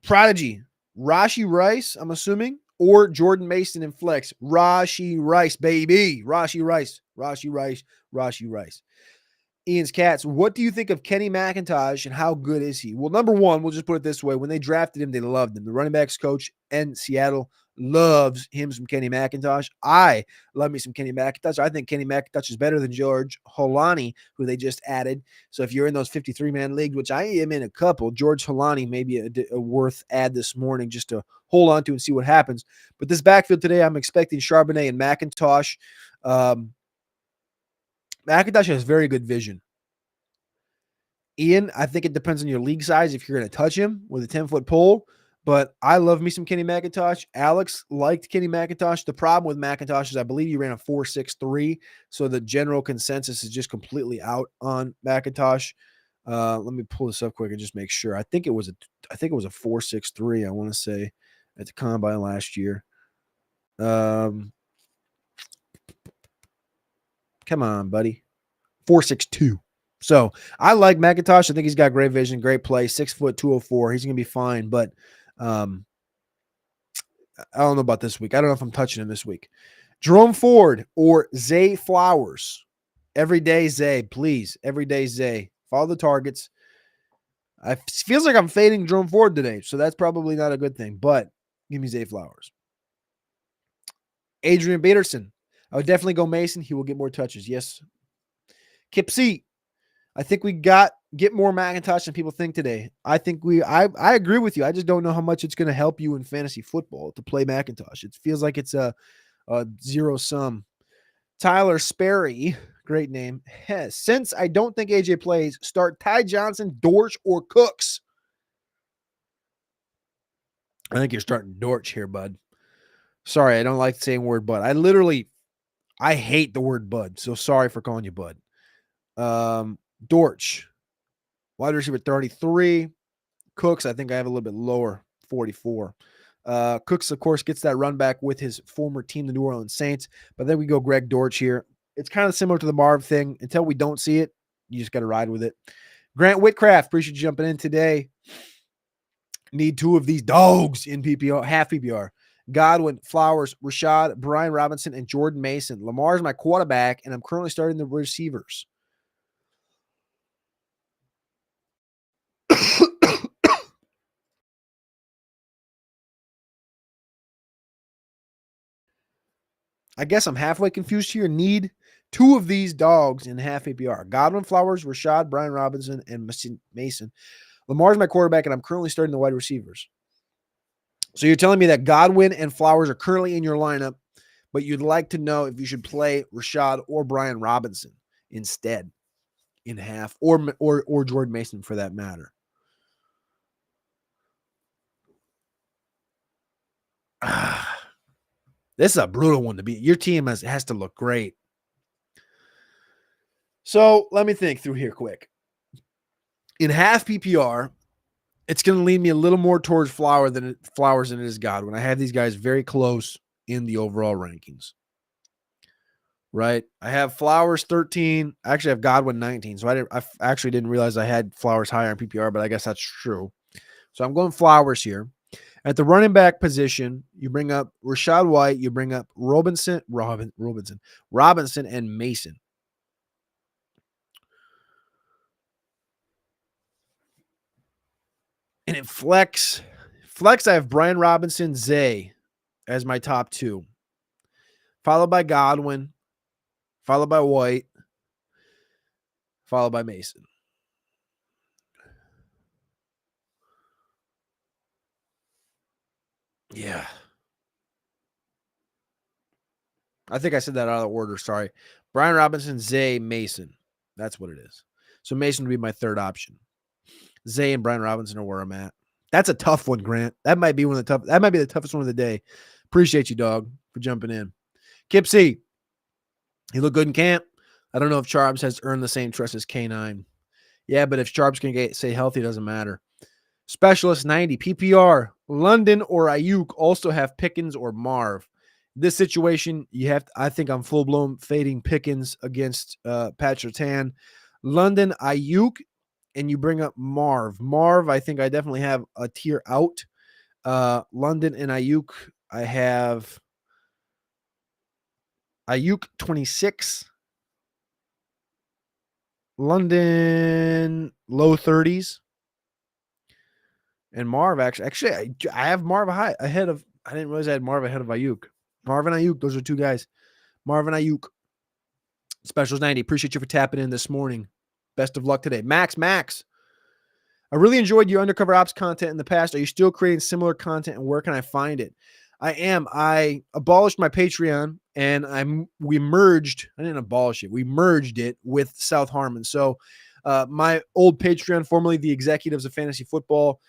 Prodigy, Rashee Rice, I'm assuming, or Jordan Mason in flex. Rashee Rice, baby. Rashee Rice. Ian's Cats, what do you think of Kenny McIntosh and how good is he? Well, number one, we'll just put it this way. When they drafted him, they loved him. The running backs coach in Seattle loves him some Kenny McIntosh. I love me some Kenny McIntosh. I think Kenny McIntosh is better than George Holani, who they just added. So if you're in those 53-man leagues, which I am in a couple, George Holani may be a worth add this morning just to hold on to and see what happens. But this backfield today, I'm expecting Charbonnet and McIntosh. McIntosh has very good vision. Ian, I think it depends on your league size if you're going to touch him with a 10-foot pole, but I love me some Kenny McIntosh. Alex liked Kenny McIntosh. The problem with McIntosh is I believe he ran a 4.63, so the general consensus is just completely out on McIntosh. Let me pull this up quick and just make sure. I think it was a 4.63, I want to say, at the combine last year. Come on, buddy. 4.62. So I like McIntosh. I think he's got great vision, great play, 6 foot, 204. He's going to be fine, but I don't know about this week. I don't know if I'm touching him this week. Jerome Ford or Zay Flowers. Every day, Zay, please. Every day, Zay. Follow the targets. It feels like I'm fading Jerome Ford today, so that's probably not a good thing, but give me Zay Flowers. Adrian Peterson. I would definitely go Mason. He will get more touches. Yes. Kip C. I think we get more McIntosh than people think today. I agree with you. I just don't know how much it's going to help you in fantasy football to play McIntosh. It feels like it's a zero sum. Tyler Sperry, great name. Since I don't think AJ plays, start Ty Johnson, Dortch, or Cooks. I think you're starting Dortch here, bud. Sorry, I don't like saying word bud. I hate the word bud, so sorry for calling you bud. Dortch, wide receiver 33. Cooks, I think I have a little bit lower, 44. Cooks, of course, gets that run back with his former team, the New Orleans Saints. But then we go Greg Dortch here. It's kind of similar to the Marv thing. Until we don't see it, you just got to ride with it. Grant Whitcraft, appreciate you jumping in today. Need 2 of these dogs in PPR, half PPR. Godwin, Flowers, Rashad, Brian Robinson, and Jordan Mason. Lamar's my quarterback, and I'm currently starting the receivers. I guess I'm halfway confused here. Need 2 of these dogs in half APR. Godwin, Flowers, Rashad, Brian Robinson, and Mason. Lamar's my quarterback, and I'm currently starting the wide receivers. So you're telling me that Godwin and Flowers are currently in your lineup, but you'd like to know if you should play Rashad or Brian Robinson instead in half, or Jordan Mason for that matter. This is a brutal one to beat. Your team has to look great. So let me think through here quick. In half PPR, it's going to lean me a little more towards Flowers than it is Godwin. I have these guys very close in the overall rankings. Right? I have Flowers 13. I actually have Godwin 19. So I actually didn't realize I had Flowers higher in PPR, but I guess that's true. So I'm going Flowers here. At the running back position, you bring up Rashad White, you bring up Robinson, and Mason. And in flex, I have Brian Robinson, Zay as my top 2, followed by Godwin, followed by White, followed by Mason. Yeah. I think I said that out of order. Sorry. Brian Robinson, Zay, Mason. That's what it is. So Mason would be my third option. Zay and Brian Robinson are where I'm at. That's a tough one, Grant. That might be the toughest one of the day. Appreciate you, dog, for jumping in. Kip C. He looked good in camp. I don't know if Charbs has earned the same trust as K9. Yeah, but if Charbs can stay healthy, it doesn't matter. Specialist 90, PPR, London or Ayuk also have Pickens or Marv. This situation, I think I'm full-blown fading Pickens against Pat Surtain. London, Ayuk, and you bring up Marv. Marv, I think I definitely have a tier out. London and Ayuk, I have Ayuk 26. London, low 30s. And Marv, actually, I have Marv ahead of, I didn't realize I had Marv ahead of Ayuk. Marv and Ayuk, those are two guys. Marv and Ayuk. Specials 90. Appreciate you for tapping in this morning. Best of luck today. Max. I really enjoyed your undercover ops content in the past. Are you still creating similar content, and where can I find it? I am. I abolished my Patreon, and we merged. I didn't abolish it. We merged it with South Harmon. So my old Patreon, formerly the Executives of Fantasy Football,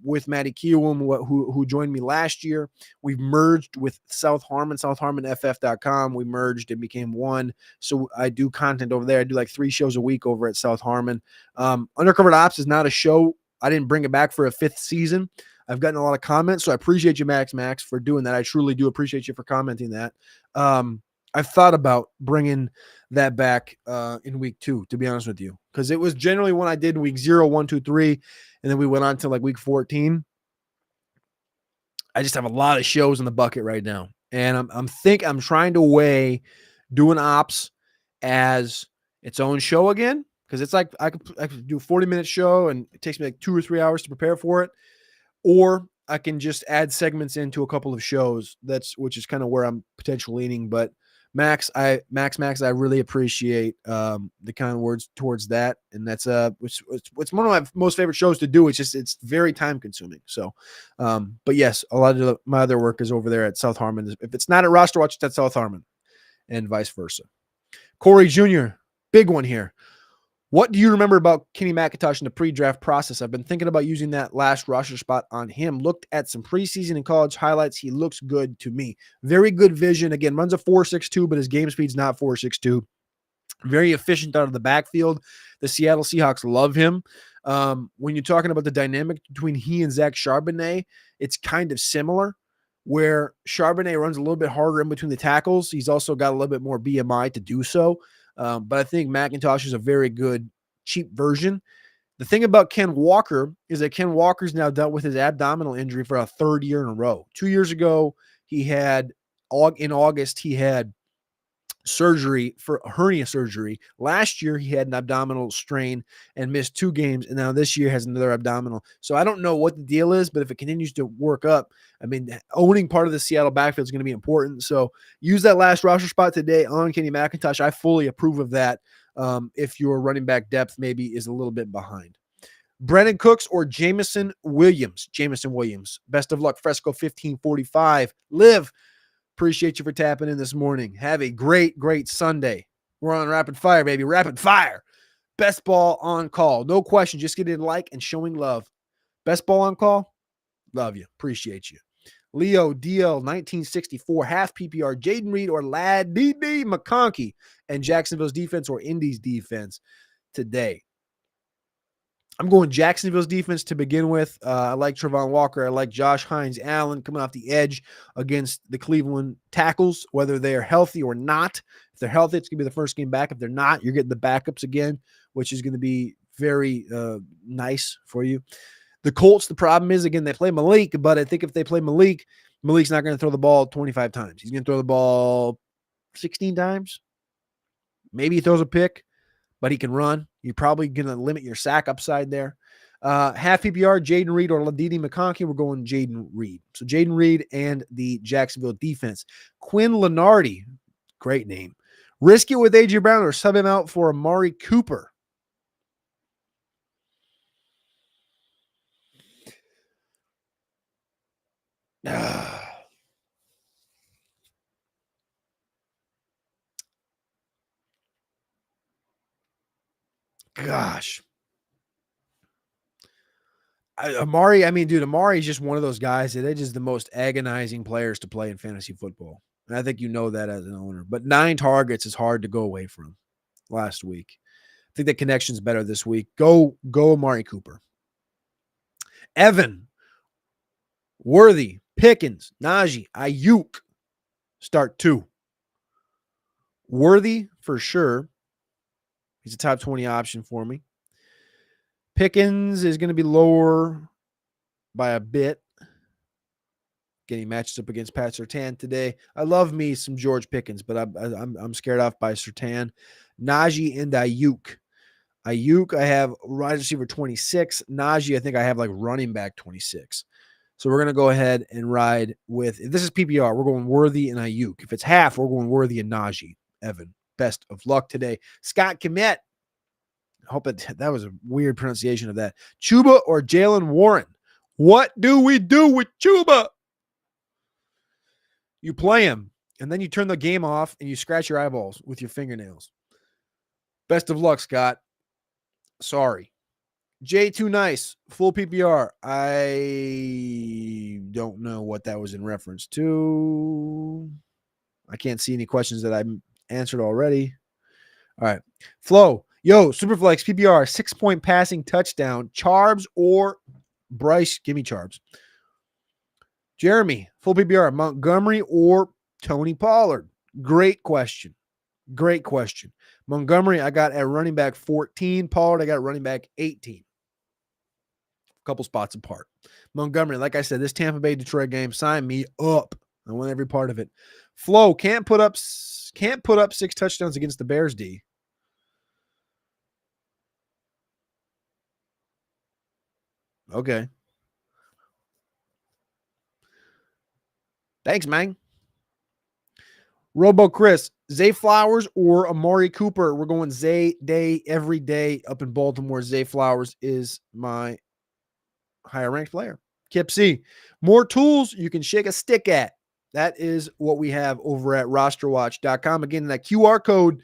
with Matty Kiewum, who joined me last year. We've merged with South Harmon, southharmonff.com. We merged and became one. So I do content over there. I do like 3 shows a week over at South Harmon. Undercover Ops is not a show. I didn't bring it back for a 5th season. I've gotten a lot of comments, so I appreciate you, Max, for doing that. I truly do appreciate you for commenting that. I've thought about bringing that back in week 2, to be honest with you, because it was generally when I did week 0, 1, 2, 3, and then we went on to like week 14. I just have a lot of shows in the bucket right now, and I'm trying to weigh doing ops as its own show again, because it's like I could do a 40-minute show and it takes me like 2 or 3 hours to prepare for it, or I can just add segments into a couple of shows. Which is kind of where I'm potentially leaning. But Max, I really appreciate the kind words towards that, and that's it's one of my most favorite shows to do. It's very time consuming. So, but yes, a lot of my other work is over there at South Harmon. If it's not at RosterWatch, it's at South Harmon, and vice versa. Corey Jr., big one here. What do you remember about Kenny McIntosh in the pre-draft process? I've been thinking about using that last roster spot on him. Looked at some preseason and college highlights. He looks good to me. Very good vision. Again, runs a 4.62, but his game speed's not 4.62. Very efficient out of the backfield. The Seattle Seahawks love him. When you're talking about the dynamic between he and Zach Charbonnet, it's kind of similar, where Charbonnet runs a little bit harder in between the tackles. He's also got a little bit more BMI to do so. But I think McIntosh is a very good, cheap version. The thing about Ken Walker is that Ken Walker's now dealt with his abdominal injury for a 3rd year in a row. 2 years ago, in August, he had surgery for hernia surgery. Last year, he had an abdominal strain and missed 2 games, and now this year has another abdominal. So I don't know what the deal is, but if it continues to work up, I mean, owning part of the Seattle backfield is going to be important. So use that last roster spot today on Kenny McIntosh. I fully approve of that. If your running back depth maybe is a little bit behind. Brennan Cooks or Jameson Williams? Jameson Williams. Best of luck, Fresco 1545. Live. Appreciate you for tapping in this morning. Have a great, great Sunday. We're on rapid fire, baby. Rapid fire. Best ball on call. No question. Just getting a like and showing love. Best ball on call. Love you. Appreciate you. Leo DL 1964. Half PPR. Jaden Reed or Lad DD McConkey. And Jacksonville's defense or Indy's defense today. I'm going Jacksonville's defense to begin with. I like Trevon Walker. I like Josh Hines Allen coming off the edge against the Cleveland tackles, whether they are healthy or not. If they're healthy, it's going to be the first game back. If they're not, you're getting the backups again, which is going to be very nice for you. The Colts, the problem is, again, they play Malik, but I think if they play Malik, Malik's not going to throw the ball 25 times. He's going to throw the ball 16 times. Maybe he throws a pick, but he can run. You're probably going to limit your sack upside there. Half PPR, Jaden Reed or Ladidi McConkey. We're going Jaden Reed. So Jaden Reed and the Jacksonville defense. Quinn Lenardi, great name. Risk it with A.J. Brown or sub him out for Amari Cooper. Gosh. Amari, I mean, dude, Amari is just one of those guys that is just the most agonizing players to play in fantasy football. And I think you know that as an owner. But 9 targets is hard to go away from last week. I think the connection's better this week. Go Amari Cooper. Evan, Worthy, Pickens, Najee, Ayuk. Start 2. Worthy for sure. He's a top 20 option for me. Pickens is going to be lower by a bit. Getting matched up against Pat Surtain today. I love me some George Pickens, but I'm scared off by Surtain. Najee and Ayuk. Ayuk, I have wide receiver 26. Najee, I think I have like running back 26. So we're going to go ahead and ride with, if this is PPR, we're going Worthy and Ayuk. If it's half, we're going Worthy and Najee. Evan, best of luck today. Scott Kmet. I hope that was a weird pronunciation of that. Chuba or Jalen Warren? What do we do with Chuba? You play him, and then you turn the game off, and you scratch your eyeballs with your fingernails. Best of luck, Scott. Sorry. J2 Nice, full PPR. I don't know what that was in reference to. I can't see any questions that I answered already. All right. Flo, yo, Superflex PPR, 6-point passing touchdown. Charbs or Bryce? Give me Charbs. Jeremy, full PPR, Montgomery or Tony Pollard? Great question. Great question. Montgomery, I got at running back 14. Pollard, I got at running back 18. A couple spots apart. Montgomery, like I said, this Tampa Bay Detroit game, sign me up. I want every part of it. Flo can't put up 6 touchdowns against the Bears D. Okay. Thanks, man. Robo Chris, Zay Flowers or Amari Cooper? We're going Zay day every day up in Baltimore. Zay Flowers is my higher ranked player. Kip C, more tools you can shake a stick at. That is what we have over at rosterwatch.com. Again, that QR code,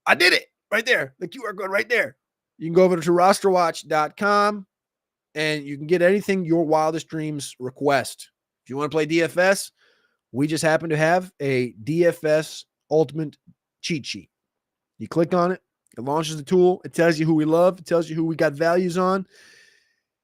I did it right there. The QR code right there. You can go over to rosterwatch.com and you can get anything your wildest dreams request. If you want to play DFS, we just happen to have a DFS Ultimate cheat sheet. You click on it, it launches the tool, it tells you who we love, it tells you who we got values on.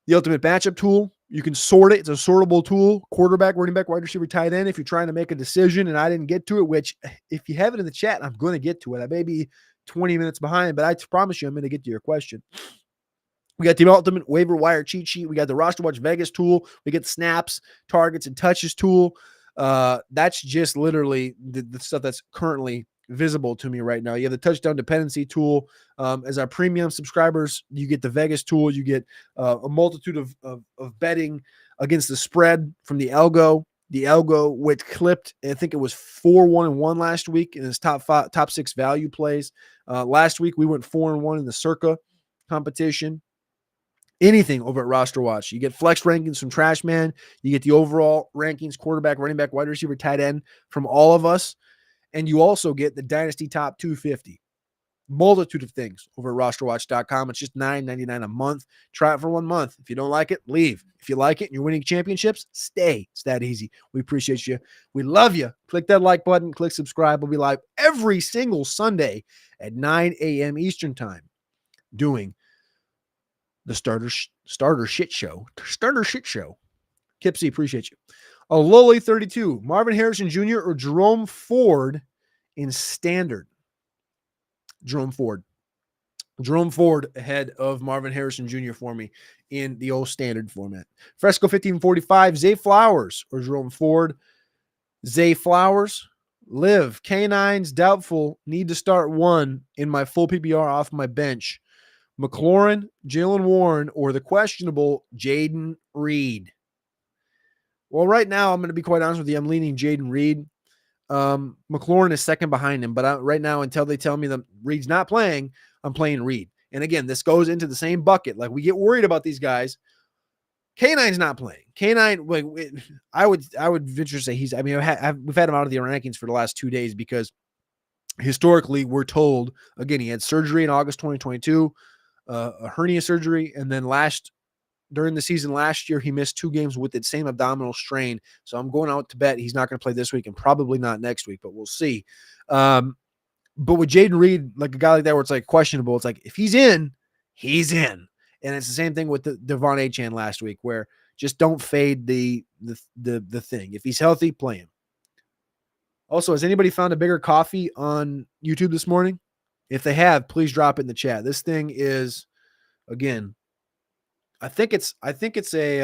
The Ultimate Matchup tool, you can sort it. It's a sortable tool. Quarterback, running back, wide receiver, tight end. If you're trying to make a decision and I didn't get to it, which if you have it in the chat, I'm going to get to it. I may be 20 minutes behind, but I promise you I'm going to get to your question. We got the Ultimate Waiver Wire cheat sheet. We got the RosterWatch Vegas tool. We get the snaps, targets, and touches tool. That's just literally the stuff that's currently visible to me right now. You have the touchdown dependency tool. As our premium subscribers, you get the Vegas tool. You get a multitude of betting against the spread from the Algo. The Algo, which clipped, I think it was 4-1-1 last week in his top 6 value plays. Last week we went 4-1 in the Circa competition. Anything over at Roster Watch. You get flex rankings from Trash Man. You get the overall rankings, quarterback, running back, wide receiver, tight end from all of us. And you also get the Dynasty Top 250. Multitude of things over at rosterwatch.com. It's just $9.99 a month. Try it for 1 month. If you don't like it, leave. If you like it and you're winning championships, stay. It's that easy. We appreciate you. We love you. Click that like button. Click subscribe. We'll be live every single Sunday at 9 a.m. Eastern time doing the starter shit show. Starter shit show. Kipsy, appreciate you. A lowly 32. Marvin Harrison Jr. or Jerome Ford in standard. Jerome Ford ahead of Marvin Harrison Jr. for me in the old standard format. Fresco 1545. Zay Flowers or Jerome Ford. Zay Flowers. Live. Canines doubtful. Need to start one in my full PPR off my bench. McLaurin, Jalen Warren, or the questionable Jaden Reed. Well, right now, I'm going to be quite honest with you. I'm leaning Jaden Reed. McLaurin is second behind him, but right now, until they tell me that Reed's not playing, I'm playing Reed. And again, this goes into the same bucket. Like, we get worried about these guys. K9's not playing. K9, I would venture to say we've had him out of the rankings for the last 2 days because historically we're told, again, he had surgery in August 2022, a hernia surgery, and then during the season last year, he missed 2 games with the same abdominal strain. So I'm going out to bet he's not going to play this week and probably not next week, but we'll see. But with Jaden Reed, like a guy like that where it's like questionable, it's like if he's in, he's in. And it's the same thing with the Devon Achane last week, where just don't fade the thing. If he's healthy, play him. Also, has anybody found a bigger coffee on YouTube this morning? If they have, please drop it in the chat. This thing is, again, I think it's a,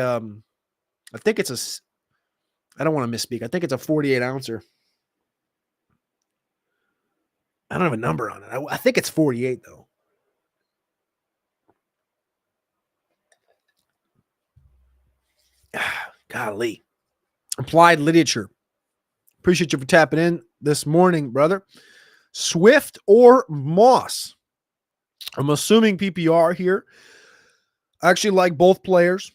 I don't want to misspeak. I think it's a 48 ouncer. I don't have a number on it. I think it's 48 though. Golly. Applied literature. Appreciate you for tapping in this morning, brother. Swift or Moss? I'm assuming PPR here. I actually like both players,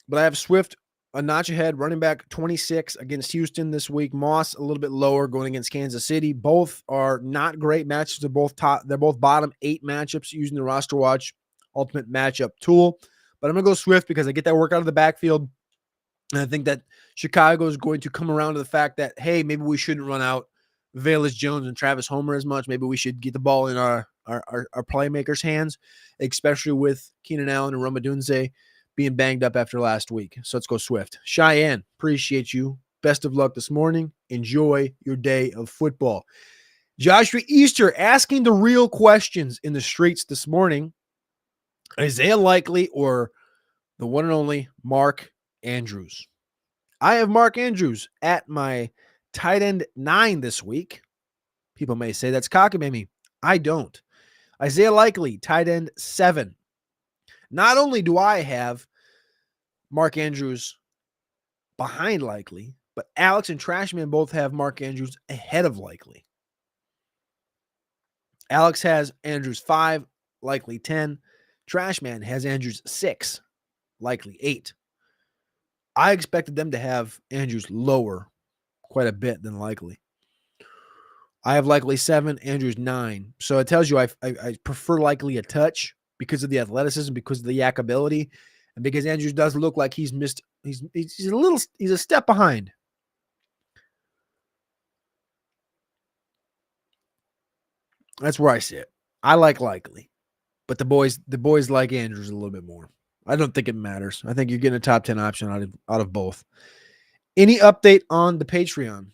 but I have Swift a notch ahead, running back 26 against Houston this week. Moss a little bit lower going against Kansas City. Both are not great matchups. They're both bottom 8 matchups using the RosterWatch Ultimate Matchup tool. But I'm going to go Swift because I get that work out of the backfield. And I think that Chicago is going to come around to the fact that, hey, maybe we shouldn't run out Velus Jones and Travis Homer as much. Maybe we should get the ball in our playmakers' hands, especially with Keenan Allen and Roma Dunze being banged up after last week. So let's go Swift. Cheyenne, appreciate you. Best of luck this morning. Enjoy your day of football. Joshua Easter asking the real questions in the streets this morning. Isaiah Likely or the one and only Mark Andrews? I have Mark Andrews at my tight end 9 this week. People may say that's cockamamie. I don't. Isaiah Likely, tight end 7. Not only do I have Mark Andrews behind Likely, but Alex and Trashman both have Mark Andrews ahead of Likely. Alex has Andrews 5, Likely 10. Trashman has Andrews 6, Likely 8. I expected them to have Andrews lower quite a bit than Likely. I have Likely 7, Andrews 9. So it tells you I prefer Likely a touch because of the athleticism, because of the yak ability, and because Andrews does look like he's missed. He's a step behind. That's where I sit. I like Likely, but the boys like Andrews a little bit more. I don't think it matters. I think you're getting a top 10 option out of both. Any update on the Patreon?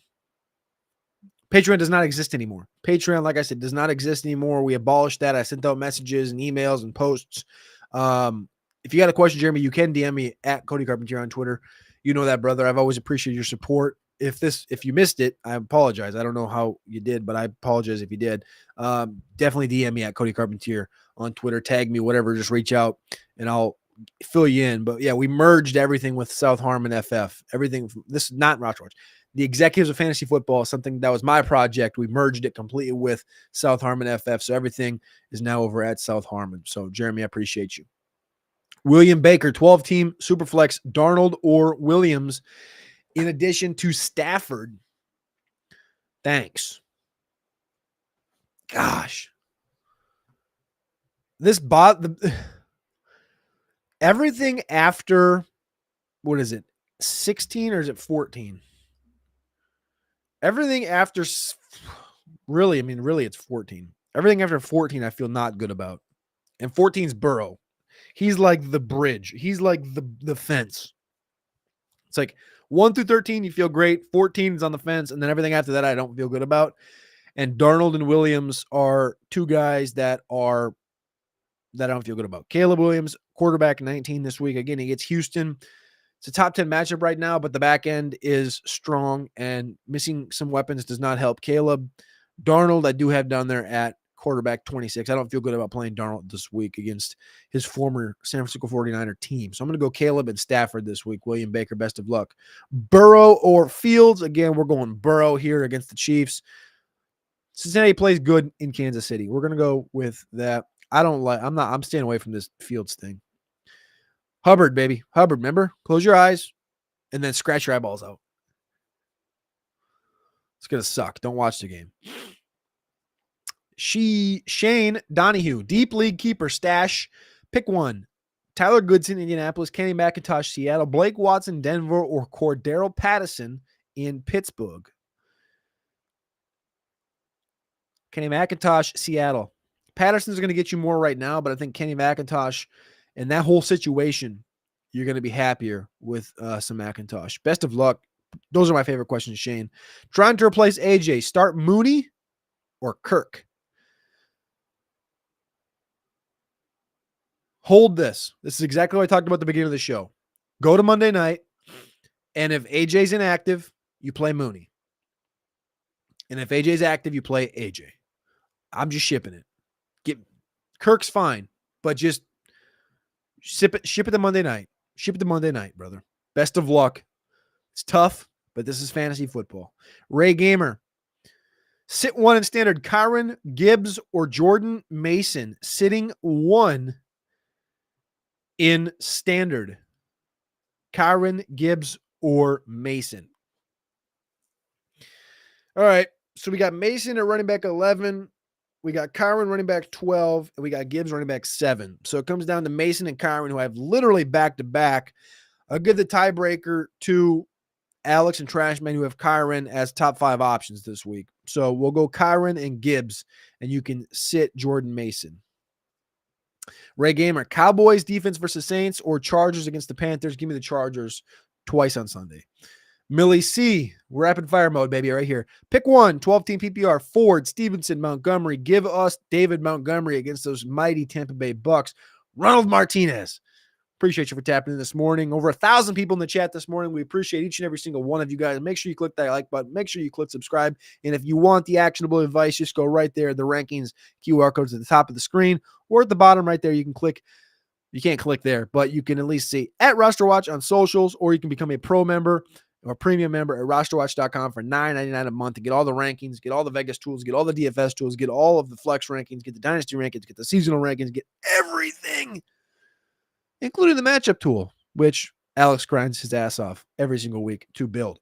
Patreon does not exist anymore. Patreon, like I said, does not exist anymore. We abolished that. I sent out messages and emails and posts. If you got a question, Jeremy, you can DM me at Cody Carpentier on Twitter. You know that, brother. I've always appreciated your support. If you missed it, I apologize. I don't know how you did, but I apologize if you did. Definitely DM me at Cody Carpentier on Twitter. Tag me, whatever. Just reach out and I'll fill you in. But yeah, we merged everything with South Harmon FF. Everything. This is not RosterWatch. The Executives of Fantasy Football, something that was my project. We merged it completely with South Harmon FF. So everything is now over at South Harmon. So Jeremy, I appreciate you. William Baker, 12-team Superflex, Darnold or Williams, in addition to Stafford. Thanks. Gosh. Everything after, what is it, 16 or is it 14? Everything after, really it's 14. Everything after 14 I feel not good about. And 14's Burrow. He's like the bridge. He's like the fence. It's like 1 through 13, you feel great. 14 is on the fence. And then everything after that, I don't feel good about. And Darnold and Williams are two guys that I don't feel good about. Caleb Williams, quarterback 19 this week. Again, he gets Houston. It's a top 10 matchup right now, but the back end is strong, and missing some weapons does not help Caleb. Darnold, I do have down there at quarterback 26. I don't feel good about playing Darnold this week against his former San Francisco 49er team. So I'm going to go Caleb and Stafford this week. William Baker, best of luck. Burrow or Fields? Again, we're going Burrow here against the Chiefs. Cincinnati plays good in Kansas City. We're going to go with that. I'm staying away from this Fields thing. Hubbard, baby. Hubbard, remember? Close your eyes and then scratch your eyeballs out. It's going to suck. Don't watch the game. Shane Donahue, deep league keeper stash. Pick one. Tyler Goodson, Indianapolis. Kenny McIntosh, Seattle. Blake Watson, Denver. Or Cordero Patterson in Pittsburgh. Kenny McIntosh, Seattle. Patterson's going to get you more right now, but I think Kenny McIntosh and that whole situation, you're going to be happier with some McIntosh. Best of luck. Those are my favorite questions, Shane. Trying to replace AJ. Start Mooney or Kirk? Hold this. This is exactly what I talked about at the beginning of the show. Go to Monday night, and if AJ's inactive, you play Mooney. And if AJ's active, you play AJ. I'm just shipping it. Kirk's fine, but just ship it to Monday night. Ship it to Monday night, brother. Best of luck. It's tough, but this is fantasy football. Ray Gamer. Sit one in standard. Kyron, Gibbs, or Jordan Mason. Sitting one in standard. Kyron, Gibbs, or Mason. All right. So we got Mason at running back 11. We got Kyron running back 12. And we got Gibbs running back 7. So it comes down to Mason and Kyron, who I have literally back-to-back. I'll give the tiebreaker to Alex and Trashman, who have Kyron as top 5 options this week. So we'll go Kyron and Gibbs, and you can sit Jordan Mason. Ray Gamer, Cowboys defense versus Saints or Chargers against the Panthers. Give me the Chargers twice on Sunday. Millie C, rapid fire mode, baby, right here. Pick one, 12-team PPR, Ford, Stevenson, Montgomery. Give us David Montgomery against those mighty Tampa Bay Bucks. Ronald Martinez. Appreciate you for tapping in this morning. Over 1,000 people in the chat this morning. We appreciate each and every single one of you guys. Make sure you click that like button. Make sure you click subscribe. And if you want the actionable advice, just go right there. The rankings QR codes at the top of the screen or at the bottom right there. You can click. You can't click there, but you can at least see at RosterWatch on socials, or you can become a pro member or premium member at rosterwatch.com for $9.99 a month to get all the rankings, get all the Vegas tools, get all the DFS tools, get all of the flex rankings, get the dynasty rankings, get the seasonal rankings, get everything, including the matchup tool, which Alex grinds his ass off every single week to build.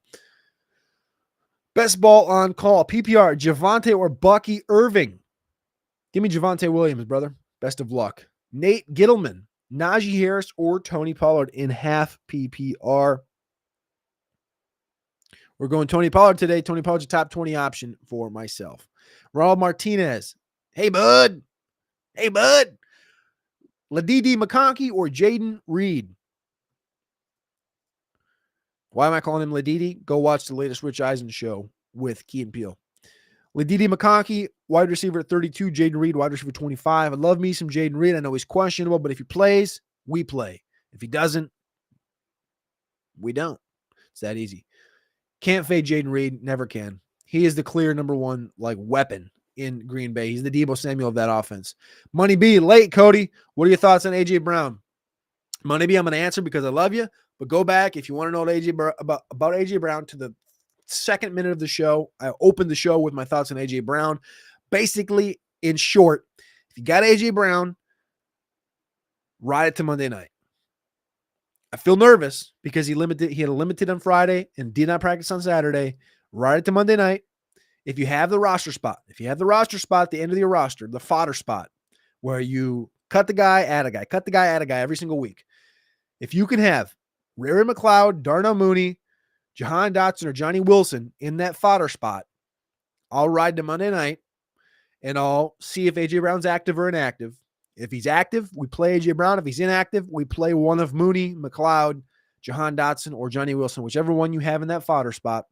Best ball on call, PPR, Javonte or Bucky Irving. Give me Javonte Williams, brother. Best of luck. Nate Gittleman, Najee Harris, or Tony Pollard in half PPR. We're going Tony Pollard today. Tony Pollard's a top 20 option for myself. Ronald Martinez. Hey, bud. Hey, bud. Ladidi McConkey or Jaden Reed? Why am I calling him Ladidi? Go watch the latest Rich Eisen show with Key and Peele. Ladidi McConkey, wide receiver at 32. Jaden Reed, wide receiver 25. I love me some Jaden Reed. I know he's questionable, but if he plays, we play. If he doesn't, we don't. It's that easy. Can't fade Jaden Reed. Never can. He is the clear number one weapon in Green Bay. He's the Deebo Samuel of that offense. Money B, late, Cody. What are your thoughts on A.J. Brown? Money B, I'm going to answer because I love you, but go back if you want to know about A.J. Brown to the second minute of the show. I opened the show with my thoughts on A.J. Brown. Basically, in short, if you got A.J. Brown, ride it to Monday night. I feel nervous because he had a limited on Friday and did not practice on Saturday. Ride it to Monday night. If you have the roster spot at the end of your roster, the fodder spot, where you cut the guy, add a guy every single week. If you can have Ray McLeod, Darnell Mooney, Jahan Dotson, or Johnny Wilson in that fodder spot, I'll ride to Monday night and I'll see if A.J. Brown's active or inactive. If he's active, we play A.J. Brown. If he's inactive, we play one of Mooney, McLeod, Jahan Dotson, or Johnny Wilson, whichever one you have in that fodder spot.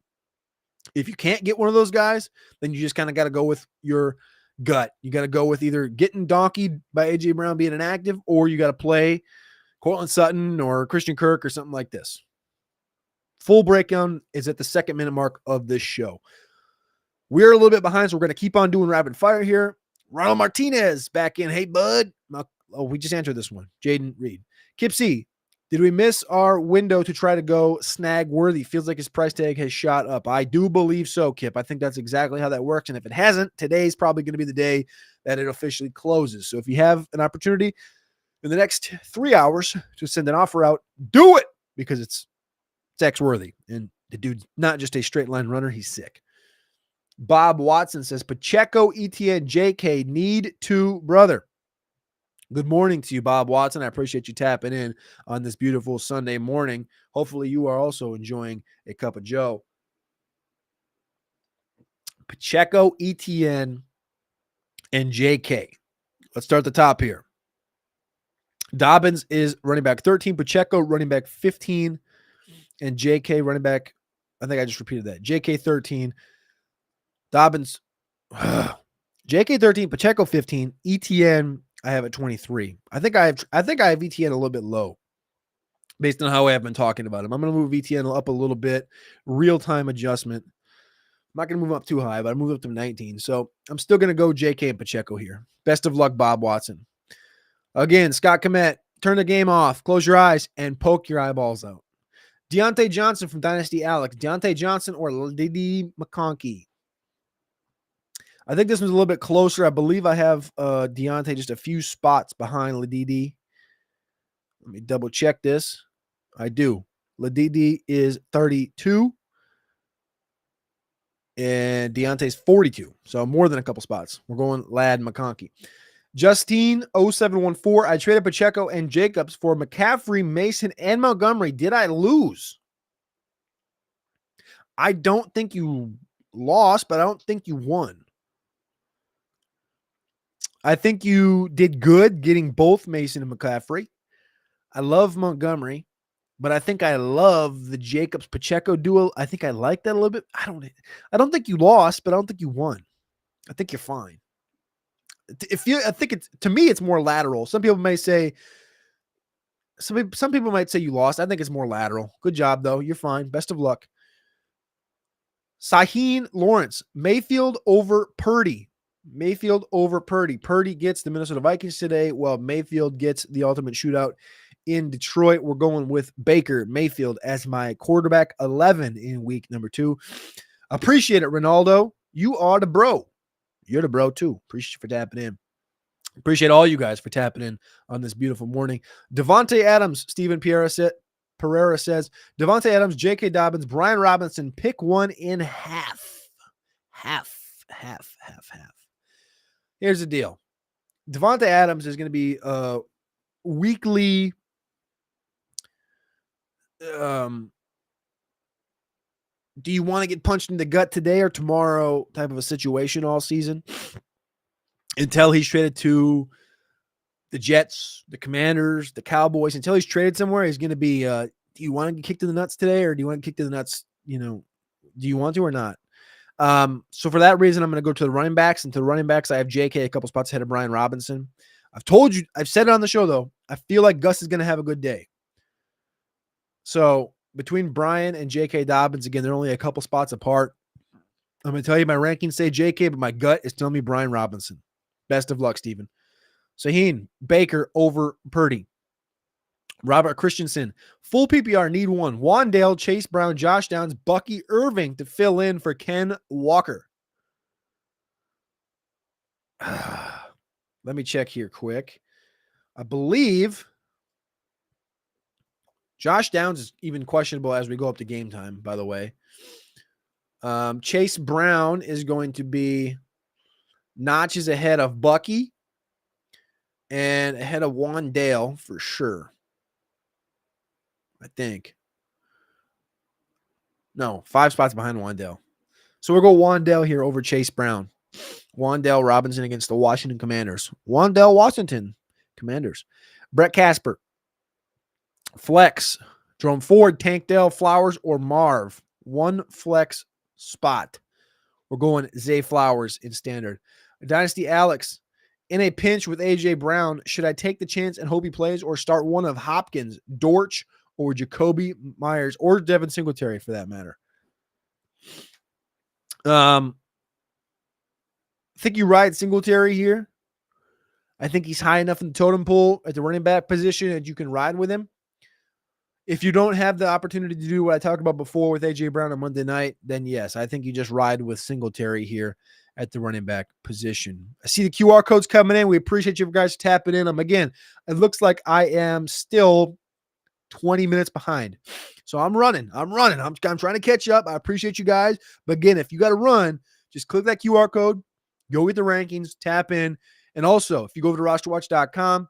If you can't get one of those guys, then you just kind of got to go with your gut. You got to go with either getting donkeyed by A.J. Brown being inactive, or you got to play Cortland Sutton or Christian Kirk or something like this. Full breakdown is at the 2nd minute mark of this show. We're a little bit behind, so we're going to keep on doing rapid fire here. Ronald Martinez back in. Hey, bud. Oh, we just answered this one. Jaden Reed. Kip C, did we miss our window to try to go snag Worthy? Feels like his price tag has shot up. I do believe so, Kip. I think that's exactly how that works. And if it hasn't, today's probably going to be the day that it officially closes. So if you have an opportunity, in the next 3 hours to send an offer out, do it because it's X-worthy. And the dude's not just a straight line runner, he's sick. Bob Watson says, Pacheco, ETN, JK need to, brother. Good morning to you, Bob Watson. I appreciate you tapping in on this beautiful Sunday morning. Hopefully you are also enjoying a cup of Joe. Pacheco, ETN, and JK. Let's start at the top here. Dobbins is running back 13, Pacheco running back 15, and JK running back, I think I just repeated that. JK 13, Dobbins, JK 13, Pacheco 15, ETN I have at 23. I think I have ETN a little bit low based on how I have been talking about him. I'm going to move ETN up a little bit, real-time adjustment. I'm not going to move up too high, but I move up to 19. So I'm still going to go JK and Pacheco here. Best of luck, Bob Watson. Again, Scott Komet, turn the game off, close your eyes, and poke your eyeballs out. Deontay Johnson from Dynasty Alex. Deontay Johnson or Didi McConkey? I think this one's a little bit closer. I believe I have Deontay just a few spots behind Ladidi. Let me double check this. I do. Ladidi is 32. And Deontay's 42. So more than a couple spots. We're going Lad McConkey. Justine 0714. I traded Pacheco and Jacobs for McCaffrey, Mason, and Montgomery. Did I lose? I don't think you lost, but I don't think you won. I think you did good getting both Mason and McCaffrey. I love Montgomery, but I think I love the Jacobs Pacheco duo. I think I like that a little bit. I don't think you lost, but I don't think you won. I think you're fine. I think it's, to me, it's more lateral. Some people may say, some people might say you lost. I think it's more lateral. Good job, though. You're fine. Best of luck. Saheen Lawrence, Mayfield over Purdy. Mayfield over Purdy. Purdy gets the Minnesota Vikings today, while Mayfield gets the ultimate shootout in Detroit. We're going with Baker Mayfield as my quarterback 11 in week number 2. Appreciate it, Ronaldo. You are the bro. You're the bro too. Appreciate you for tapping in. Appreciate all you guys for tapping in on this beautiful morning. Devontae Adams, Stephen Pereira says, Devontae Adams, J.K. Dobbins, Brian Robinson, pick one in half. Half. Here's the deal. Devontae Adams is going to be weekly do you want to get punched in the gut today or tomorrow type of a situation all season until he's traded to the Jets, the Commanders, the Cowboys. Until he's traded somewhere, he's going to be, do you want to get kicked in the nuts today, or do you want to get kicked in the nuts, do you want to or not? So for that reason, I'm going to go to the running backs. And to the running backs, I have JK a couple spots ahead of Brian Robinson. I've said it on the show, though. I feel like Gus is going to have a good day. So between Brian and J.K. Dobbins, again, they're only a couple spots apart. I'm going to tell you my rankings say J.K., but my gut is telling me Brian Robinson. Best of luck, Steven. Saheen, Baker over Purdy. Robert Christensen, full PPR, need one. Wandale, Chase Brown, Josh Downs, Bucky Irving to fill in for Ken Walker. Let me check here quick. I believe Josh Downs is even questionable as we go up to game time, by the way. Chase Brown is going to be notches ahead of Bucky and ahead of Wandale for sure. I think. No, 5 spots behind Wandale. So we'll go Wandale here over Chase Brown. Wandale Robinson against the Washington Commanders. Wandale Washington Commanders. Brett Casper. Flex. Jerome Ford, Tank Dell, Flowers, or Marv. One flex spot. We're going Zay Flowers in standard. Dynasty Alex. In a pinch with A.J. Brown, should I take the chance and hope he plays or start one of Hopkins, Dortch, or Jacoby Myers, or Devin Singletary for that matter? I think you ride Singletary here. I think he's high enough in the totem pole at the running back position that you can ride with him. If you don't have the opportunity to do what I talked about before with A.J. Brown on Monday night, then yes, I think you just ride with Singletary here at the running back position. I see the QR codes coming in. We appreciate you guys tapping in them. Again, it looks like I am still 20 minutes behind. So I'm running. I'm trying to catch up. I appreciate you guys. But again, if you got to run, just click that QR code, go get the rankings, tap in. And also, if you go over to rosterwatch.com,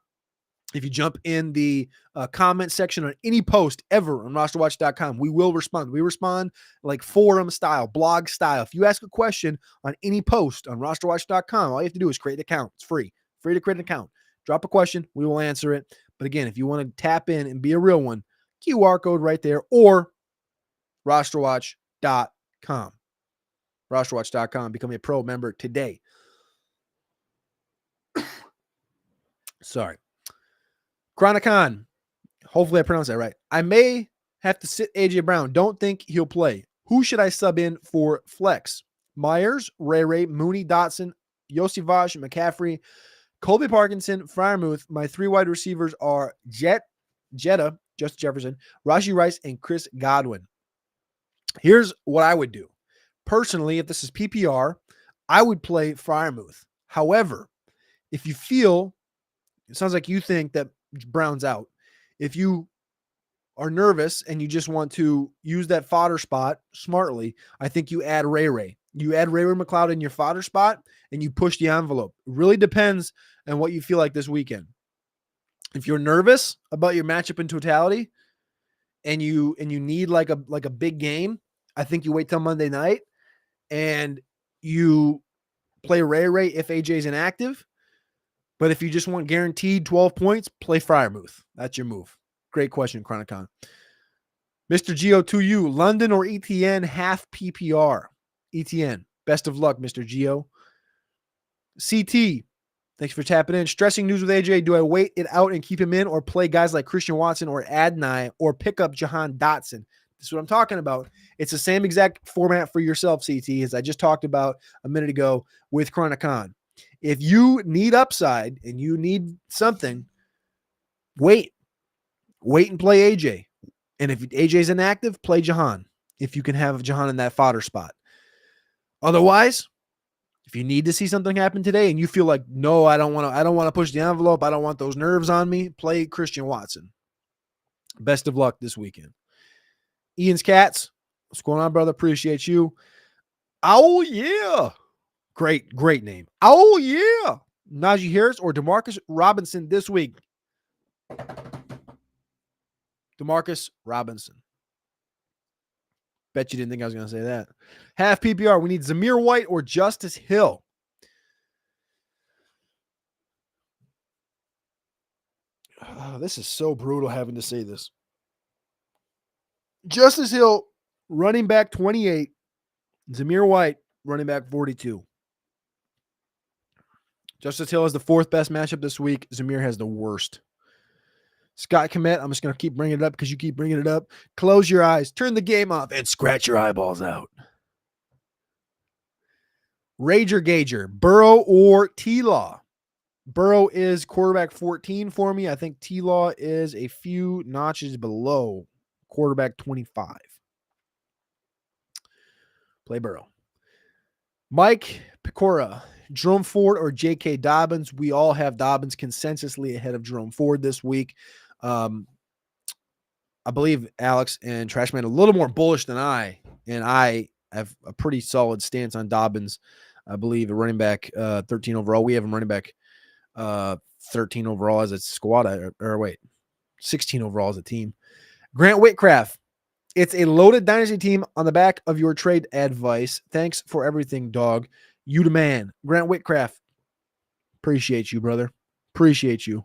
if you jump in the comment section on any post ever on rosterwatch.com, we will respond. We respond like forum style, blog style. If you ask a question on any post on rosterwatch.com, all you have to do is create an account. It's free to create an account. Drop a question. We will answer it. But again, if you want to tap in and be a real one, QR code right there or rosterwatch.com. rosterwatch.com. Become a pro member today. Sorry. Chronicon, hopefully I pronounced that right. I may have to sit AJ Brown. Don't think he'll play. Who should I sub in for flex? Myers, Ray, Mooney, Dotson, Yosivage, McCaffrey, Colby Parkinson, Freiermuth. My 3 wide receivers are Jetta, Justin Jefferson, Rashee Rice, and Chris Godwin. Here's what I would do. Personally, if this is PPR, I would play Freiermuth. However, if you feel, it sounds like you think that Brown's out. If you are nervous and you just want to use that fodder spot smartly, I think you add Ray. You add Ray McLeod in your fodder spot and you push the envelope. It really depends on what you feel like this weekend. If you're nervous about your matchup in totality and you need like a big game, I think you wait till Monday night and you play Ray if AJ's inactive. But if you just want guaranteed 12 points, play Freiermuth. That's your move. Great question, Chronicon. Mr. Geo2U, London or ETN half PPR? ETN. Best of luck, Mr. Geo. CT, thanks for tapping in. Stressing news with AJ. Do I wait it out and keep him in or play guys like Christian Watson or Adnai or pick up Jahan Dotson? This is what I'm talking about. It's the same exact format for yourself, CT, as I just talked about a minute ago with Chronicon. If you need upside and you need something, wait and play AJ. And if AJ's inactive, play Jahan. If you can have Jahan in that fodder spot. Otherwise, if you need to see something happen today and you feel like, no, I don't want to push the envelope. I don't want those nerves on me. Play Christian Watson. Best of luck this weekend. Ian's Cats. What's going on, brother? Appreciate you. Oh, yeah. Great name. Oh, yeah. Najee Harris or Demarcus Robinson this week? Demarcus Robinson. Bet you didn't think I was going to say that. Half PPR. We need Zamir White or Justice Hill. Oh, this is so brutal having to say this. Justice Hill, running back 28. Zamir White, running back 42. Justice Hill has the 4th best matchup this week. Zamir has the worst. Scott Komet, I'm just going to keep bringing it up because you keep bringing it up. Close your eyes, turn the game off, and scratch your eyeballs out. Rager Gager, Burrow or T-Law? Burrow is quarterback 14 for me. I think T-Law is a few notches below quarterback 25. Play Burrow. Mike Pecora, Jerome Ford or J.K. Dobbins? We all have Dobbins consensusly ahead of Jerome Ford this week. I believe Alex and Trashman a little more bullish than I, and I have a pretty solid stance on Dobbins. I believe a running back 13 overall. We have him running back 13 overall as a squad, or 16 overall as a team. Grant Whitcraft. It's a loaded dynasty team on the back of your trade advice. Thanks for everything, dog. You the man. Grant Whitcraft. Appreciate you, brother. Appreciate you.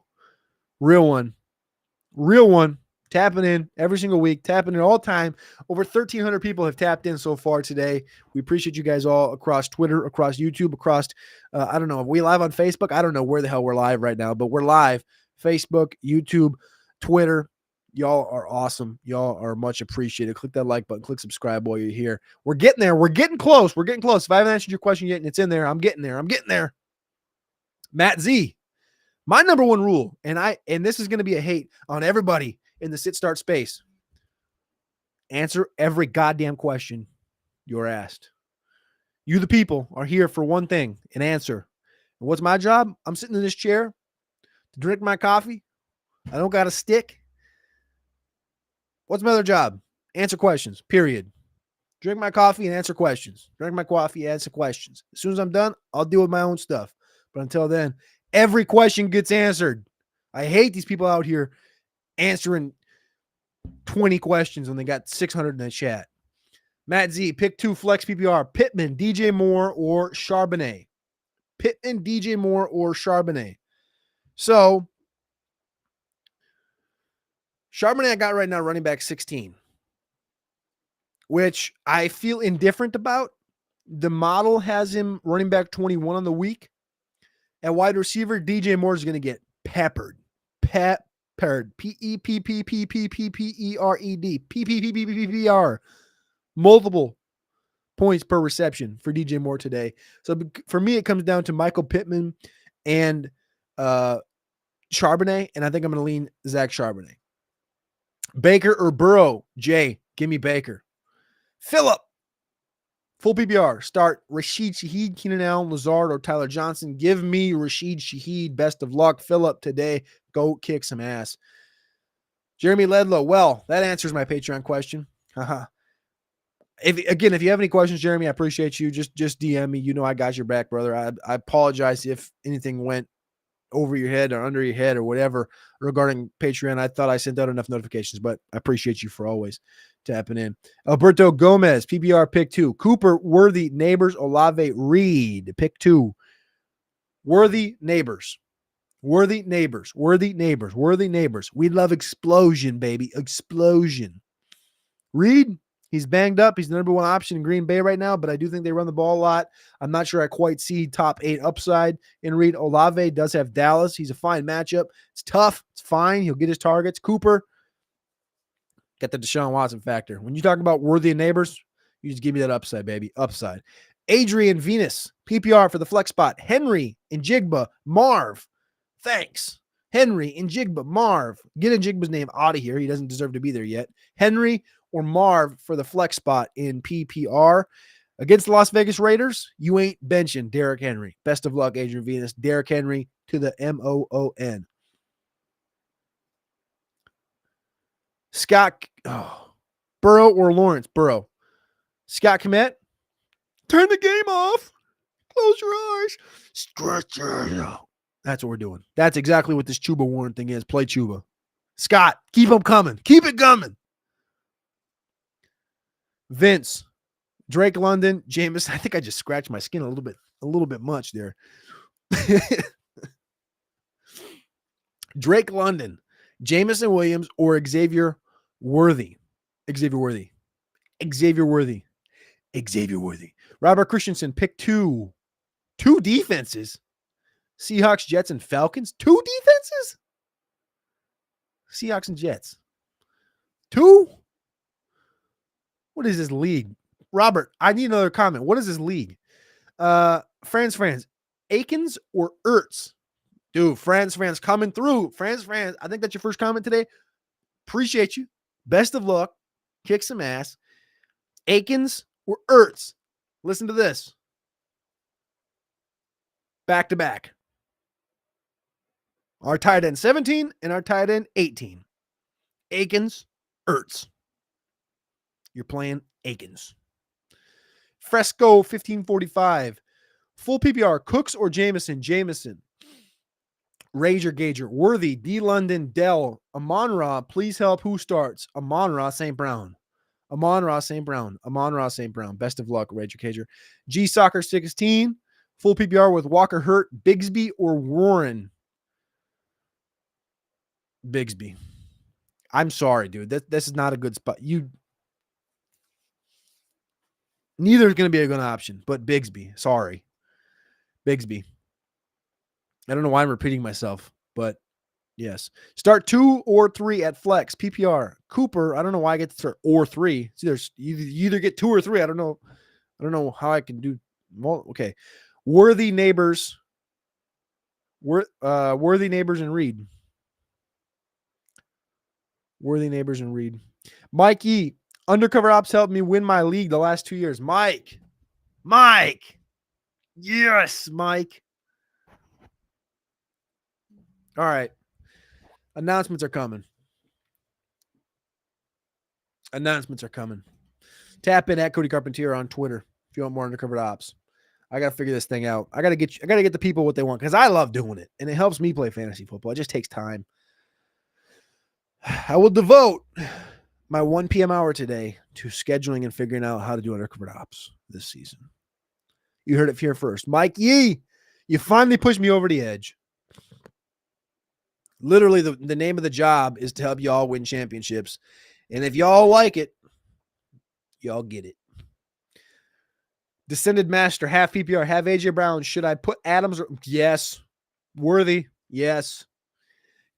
Real one. Tapping in every single week. Tapping in all time. Over 1,300 people have tapped in so far today. We appreciate you guys all across Twitter, across YouTube, across, I don't know. Are we live on Facebook? I don't know where the hell we're live right now, but we're live. Facebook, YouTube, Twitter. Y'all are awesome. Y'all are much appreciated. Click that like button. Click subscribe while you're here. We're getting there. We're getting close. If I haven't answered your question yet and it's in there, I'm getting there. Matt Z. My number one rule, and this is going to be a hate on everybody in the sit-start space. Answer every goddamn question you're asked. You, the people, are here for one thing, an answer. And what's my job? I'm sitting in this chair to drink my coffee. I don't got a stick. What's my other job? Answer questions, period. Drink my coffee and answer questions. Drink my coffee, answer questions. As soon as I'm done, I'll deal with my own stuff. But until then, every question gets answered. I hate these people out here answering 20 questions when they got 600 in the chat. Matt Z, pick 2 flex PPR. Pittman, DJ Moore, or Charbonnet. Pittman, DJ Moore, or Charbonnet. So, Charbonnet I got right now running back 16, which I feel indifferent about. The model has him running back 21 on the week. At wide receiver, DJ Moore is going to get peppered. Peppered. P-E-P-P-P-P-P-P-E-R-E-D. P-P-P-P-P-P-R. Multiple points per reception for DJ Moore today. So for me, it comes down to Michael Pittman and Charbonnet, and I think I'm going to lean Zach Charbonnet. Baker or Burrow? Jay, give me Baker. Phillip, full PPR. Start Rashid Shaheed, Keenan Allen, Lazard, or Tyler Johnson. Give me Rashid Shaheed. Best of luck. Phillip today. Go kick some ass. Jeremy Ledlow. Well, that answers my Patreon question. If you have any questions, Jeremy, I appreciate you. Just DM me. You know I got your back, brother. I apologize if anything went over your head or under your head or whatever regarding Patreon. I thought I sent out enough notifications, but I appreciate you for always tapping in. Alberto Gomez, PPR pick 2. Cooper, Worthy, Neighbors, Olave, Reed, pick 2. Worthy, Neighbors. Worthy, Neighbors. Worthy, Neighbors. Worthy, Neighbors. We love explosion, baby. Explosion. Reed, he's banged up. He's the number 1 option in Green Bay right now, but I do think they run the ball a lot. I'm not sure I quite see top 8 upside in Reed. Olave does have Dallas. He's a fine matchup. It's tough. It's fine. He'll get his targets. Cooper, get the Deshaun Watson factor. When you talk about Worthy and Neighbors, you just give me that upside, baby. Upside. Adrian Venus, PPR for the flex spot. Henry and Jigba, Marv. Thanks. Henry and Jigba, Marv. Get Jigba's name out of here. He doesn't deserve to be there yet. Henry or Marv for the flex spot in PPR. Against the Las Vegas Raiders, you ain't benching Derrick Henry. Best of luck, Adrian Venus. Derrick Henry to the MOON. Scott, Burrow or Lawrence? Burrow. Scott Kmet, turn the game off. Close your eyes. Stretch it out. That's what we're doing. That's exactly what this Chuba Warren thing is. Play Chuba. Scott, keep them coming. Keep it coming. Vince, Drake London, Jameis. I think I just scratched my skin a little bit much there. Drake London, Jameson Williams, or Xavier Worthy. Xavier Worthy. Robert Christensen, pick 2. 2 defenses. Seahawks, Jets, and Falcons. 2 defenses? Seahawks and Jets. 2? What is this league? Robert, I need another comment. What is this league? Franz, Akins or Ertz? Dude, Franz coming through. Franz, I think that's your first comment today. Appreciate you. Best of luck. Kick some ass. Akins or Ertz? Listen to this. Back to back. Our tight end 17 and our tight end 18. Akins, Ertz. You're playing Akins. Fresco 1545. Full PPR. Cooks or Jameson? Jameson. Rager Gager. Worthy. D. London. Dell. Amon-Ra. Please help. Who starts? Amon-Ra St. Brown. Amon-Ra St. Brown. Best of luck, Rager Gager. G. Soccer 16. Full PPR with Walker Hurt. Bigsby or Warren? Bigsby. I'm sorry, dude. This is not a good spot. Neither is going to be a good option, but Bigsby. Sorry. Bigsby. I don't know why I'm repeating myself, but yes. Start 2 or 3 at flex. PPR. Cooper. I don't know why I get to start or 3. It's you either get 2 or 3. I don't know how I can do. Well, okay. Worthy Neighbors. Worthy Neighbors and Reed. Worthy Neighbors and Reed. Mikey, undercover ops helped me win my league the last 2 years. Mike, Mike. Yes, Mike. All right. Announcements are coming. Tap in at Cody Carpentier on Twitter if you want more undercover ops. I got to figure this thing out. I got to get the people what they want because I love doing it and it helps me play fantasy football. It just takes time. I will devote my 1 p.m. hour today to scheduling and figuring out how to do undercover ops this season. You heard it here first. Mike Yee, you finally pushed me over the edge. Literally, the name of the job is to help y'all win championships. And if y'all like it, y'all get it. Descended Master, half PPR, half AJ Brown. Should I put Adams? Yes. Worthy? Yes.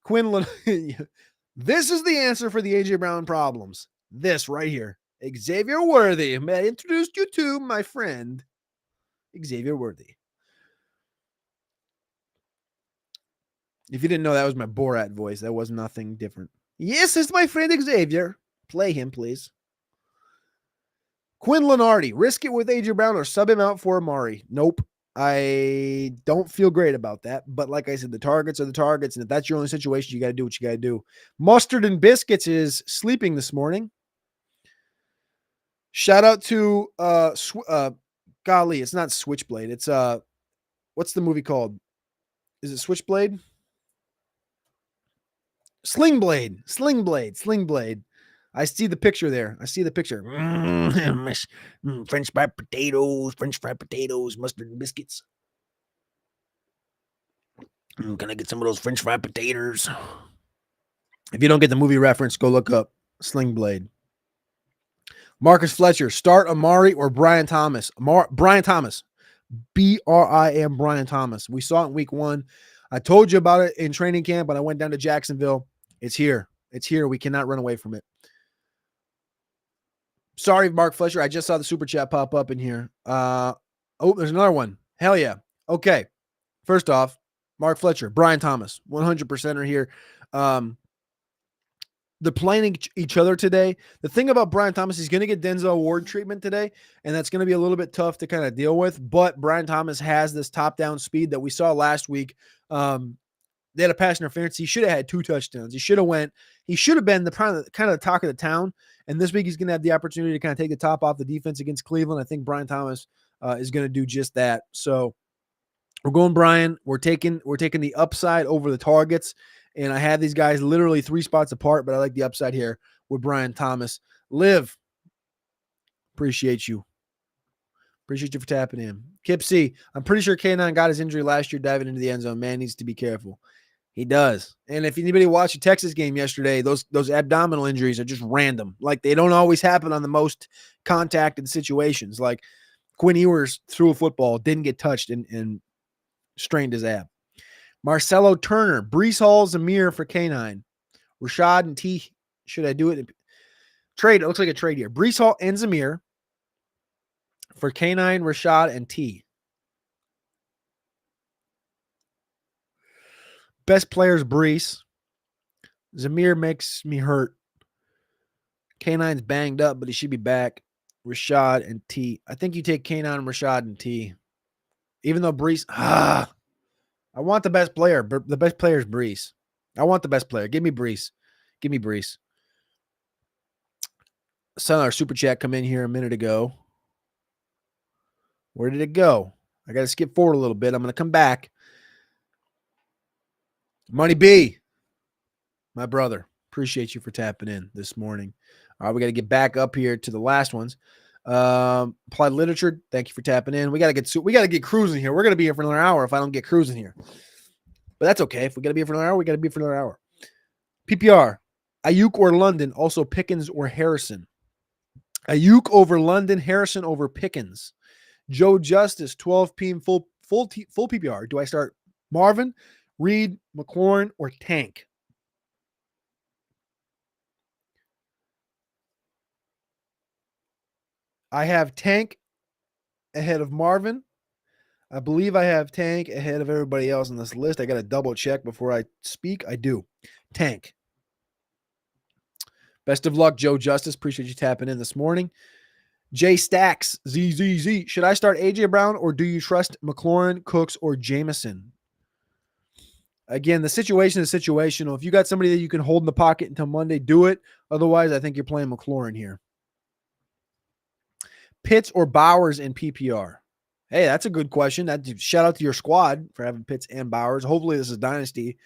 Quinlan. This is the answer for the AJ Brown problems. This right here. Xavier Worthy. May I introduce you to my friend, Xavier Worthy. If you didn't know, that was my Borat voice. That was nothing different. Yes, it's my friend Xavier. Play him, please. Quinn Lenardi. Risk it with AJ Brown or sub him out for Amari. Nope. I don't feel great about that. But like I said, the targets are the targets. And if that's your only situation, you got to do what you got to do. Mustard and Biscuits is sleeping this morning. Shout out to, golly, it's not Switchblade. It's, what's the movie called? Is it Switchblade? Slingblade. I see the picture there. French fried potatoes, mustard and biscuits. Can I get some of those French fried potatoes? If you don't get the movie reference, go look up Slingblade. Marcus Fletcher, start Amari or Brian Thomas. Brian Thomas. B-R-I-M Brian Thomas. We saw it in week 1. I told you about it in training camp, but I went down to Jacksonville. It's here. We cannot run away from it. Sorry, Mark Fletcher. I just saw the super chat pop up in here. There's another one. Hell yeah. Okay. First off, Mark Fletcher, Brian Thomas, 100% are here. They're playing each other today. The thing about Brian Thomas, he's going to get Denzel Ward treatment today, and that's going to be a little bit tough to kind of deal with. But Brian Thomas has this top-down speed that we saw last week. They had a pass interference. He should have had 2 touchdowns. He should have been the kind of the talk of the town. And this week he's going to have the opportunity to kind of take the top off the defense against Cleveland. I think Brian Thomas is going to do just that. So we're going Brian. We're taking the upside over the targets. And I have these guys literally 3 spots apart, but I like the upside here with Brian Thomas. Liv, appreciate you. Appreciate you for tapping in. Kip C, I'm pretty sure K9 got his injury last year diving into the end zone. Man needs to be careful. He does. And if anybody watched the Texas game yesterday, those abdominal injuries are just random. Like, they don't always happen on the most contacted situations. Like, Quinn Ewers threw a football, didn't get touched, and strained his ab. Marcelo Turner, Brees Hall, Zamir for K9. Rashad and T. Should I do it? Trade. It looks like a trade here. Brees Hall and Zamir for K9, Rashad, and T. Best players, Brees. Zamir makes me hurt. K9's banged up, but he should be back. Rashad and T. I think you take K9, Rashad, and T. Even though Brees, I want the best player. The best player is Brees. I want the best player. Give me Brees. Saw our super chat come in here a minute ago. Where did it go? I got to skip forward a little bit. I'm going to come back. Money B, my brother. Appreciate you for tapping in this morning. All right, we got to get back up here to the last ones. Applied literature. Thank you for tapping in. We got to get cruising here. We're going to be here for another hour if I don't get cruising here. But that's okay. If we got to be here for another hour, we got to be here for another hour. PPR, Ayuk or London, also Pickens or Harrison. Ayuk over London, Harrison over Pickens. Joe Justice, 12 p.m. full PPR. Do I start Marvin, Reed, McLaurin, or Tank? I have Tank ahead of Marvin. I believe I have Tank ahead of everybody else on this list. I got to double check before I speak. I do. Tank. Best of luck, Joe Justice. Appreciate you tapping in this morning. Jay Stacks, ZZZ. Should I start A.J. Brown or do you trust McLaurin, Cooks, or Jameson? Again, the situation is situational. If you got somebody that you can hold in the pocket until Monday, do it. Otherwise, I think you're playing McLaurin here. Pitts or Bowers in PPR? Hey, that's a good question. Shout out to your squad for having Pitts and Bowers. Hopefully, this is Dynasty.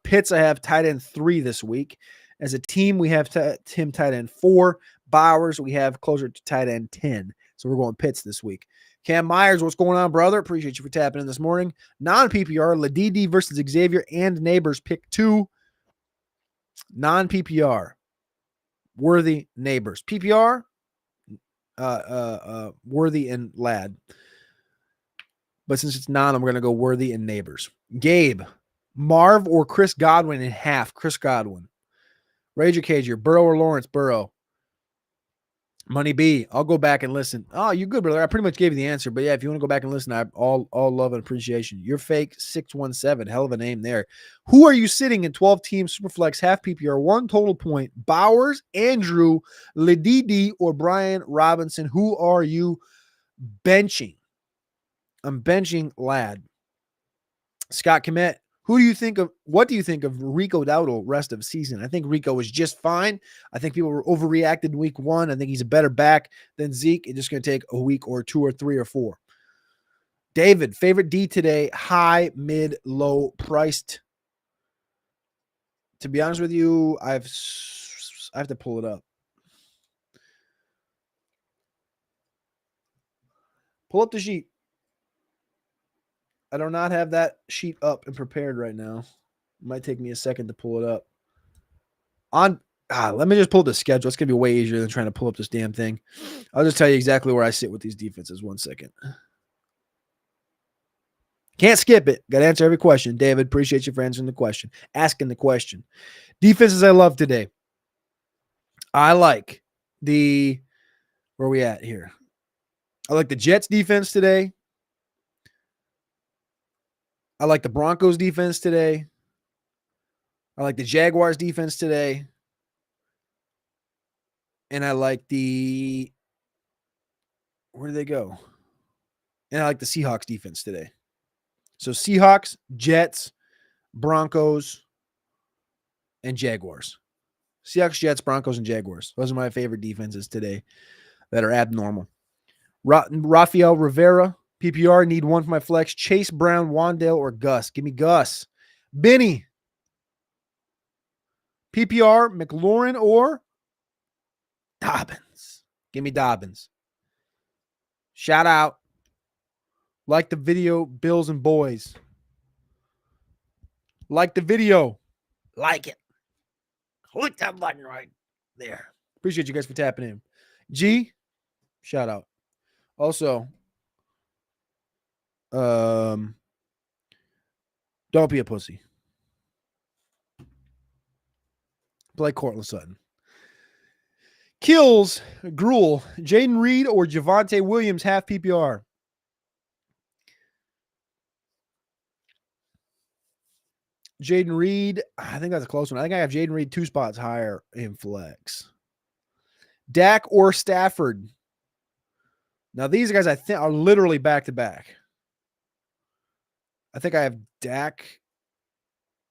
Pitts, I have tight end 3 this week. As a team, we have Tim tight end 4. Bowers, we have closer to tight end 10. So we're going Pitts this week. Cam Myers, what's going on, brother? Appreciate you for tapping in this morning. Non-PPR, Ladidi versus Xavier and Neighbors, pick 2. Non-PPR, Worthy, Neighbors. PPR, Worthy and Lad. But since it's non, I'm going to go Worthy and Neighbors. Gabe, Marv or Chris Godwin in half. Chris Godwin. Rager Cager, Burrow or Lawrence? Burrow. Money B, I'll go back and listen. Oh, you're good, brother. I pretty much gave you the answer. But yeah, if you want to go back and listen, I all love and appreciation. You're fake 617. Hell of a name there. Who are you sitting in 12-team Superflex half PPR? 1 total point. Bowers, Andrew, Ladidi, or Brian Robinson? Who are you benching? I'm benching Lad. Scott Komet, what do you think of Rico Dowdle rest of season? I think Rico was just fine. I think people were overreacted in week 1. I think he's a better back than Zeke. It's just going to take a week or 2 or 3 or 4. David, favorite D today, high, mid, low priced. To be honest with you, I have to pull it up. Pull up the sheet. I do not have that sheet up and prepared right now. It might take me a second to pull it up. Let me just pull the schedule. It's going to be way easier than trying to pull up this damn thing. I'll just tell you exactly where I sit with these defenses. 1 second. Can't skip it. Got to answer every question. David, appreciate you for answering the question. Asking the question. Defenses I love today. I like where are we at here? I like the Jets defense today. I like the Broncos defense today. I like the Jaguars defense today. And I like where do they go? And I like the Seahawks defense today. So Seahawks, Jets, Broncos, and Jaguars. Seahawks, Jets, Broncos, and Jaguars. Those are my favorite defenses today that are abnormal. Rafael Rivera, PPR, need 1 for my flex. Chase Brown, Wandale, or Gus. Give me Gus. Benny. PPR, McLaurin or Dobbins. Give me Dobbins. Shout out. Like the video, Bills and Boys. Like the video. Like it. Click that button right there. Appreciate you guys for tapping in. G, shout out. Also, don't be a pussy. Play Cortland Sutton. Kills, Gruel, Jaden Reed or Javonte Williams, half PPR. Jaden Reed, I think that's a close one. I think I have Jaden Reed 2 spots higher in flex. Dak or Stafford. Now, these guys I think are literally back-to-back. I think I have Dak.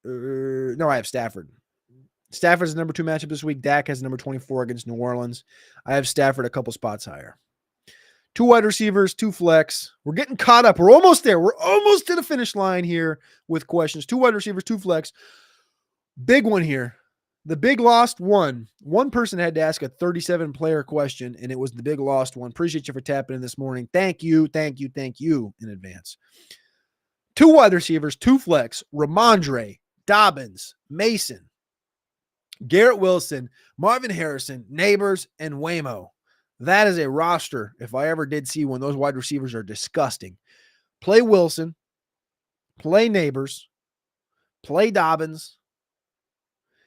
No, I have Stafford. Stafford's the number 2 matchup this week. Dak has number 24 against New Orleans. I have Stafford a couple spots higher. 2 wide receivers, 2 flex. We're getting caught up. We're almost there. We're almost to the finish line here with questions. 2 wide receivers, 2 flex. Big one here. The big lost one. One person had to ask a 37-player question, and it was the big lost one. Appreciate you for tapping in this morning. Thank you in advance. 2 wide receivers, 2 flex. Ramondre, Dobbins, Mason, Garrett Wilson, Marvin Harrison, Neighbors, and Waymo. That is a roster, if I ever did see one. Those wide receivers are disgusting. Play Wilson, play Neighbors, play Dobbins,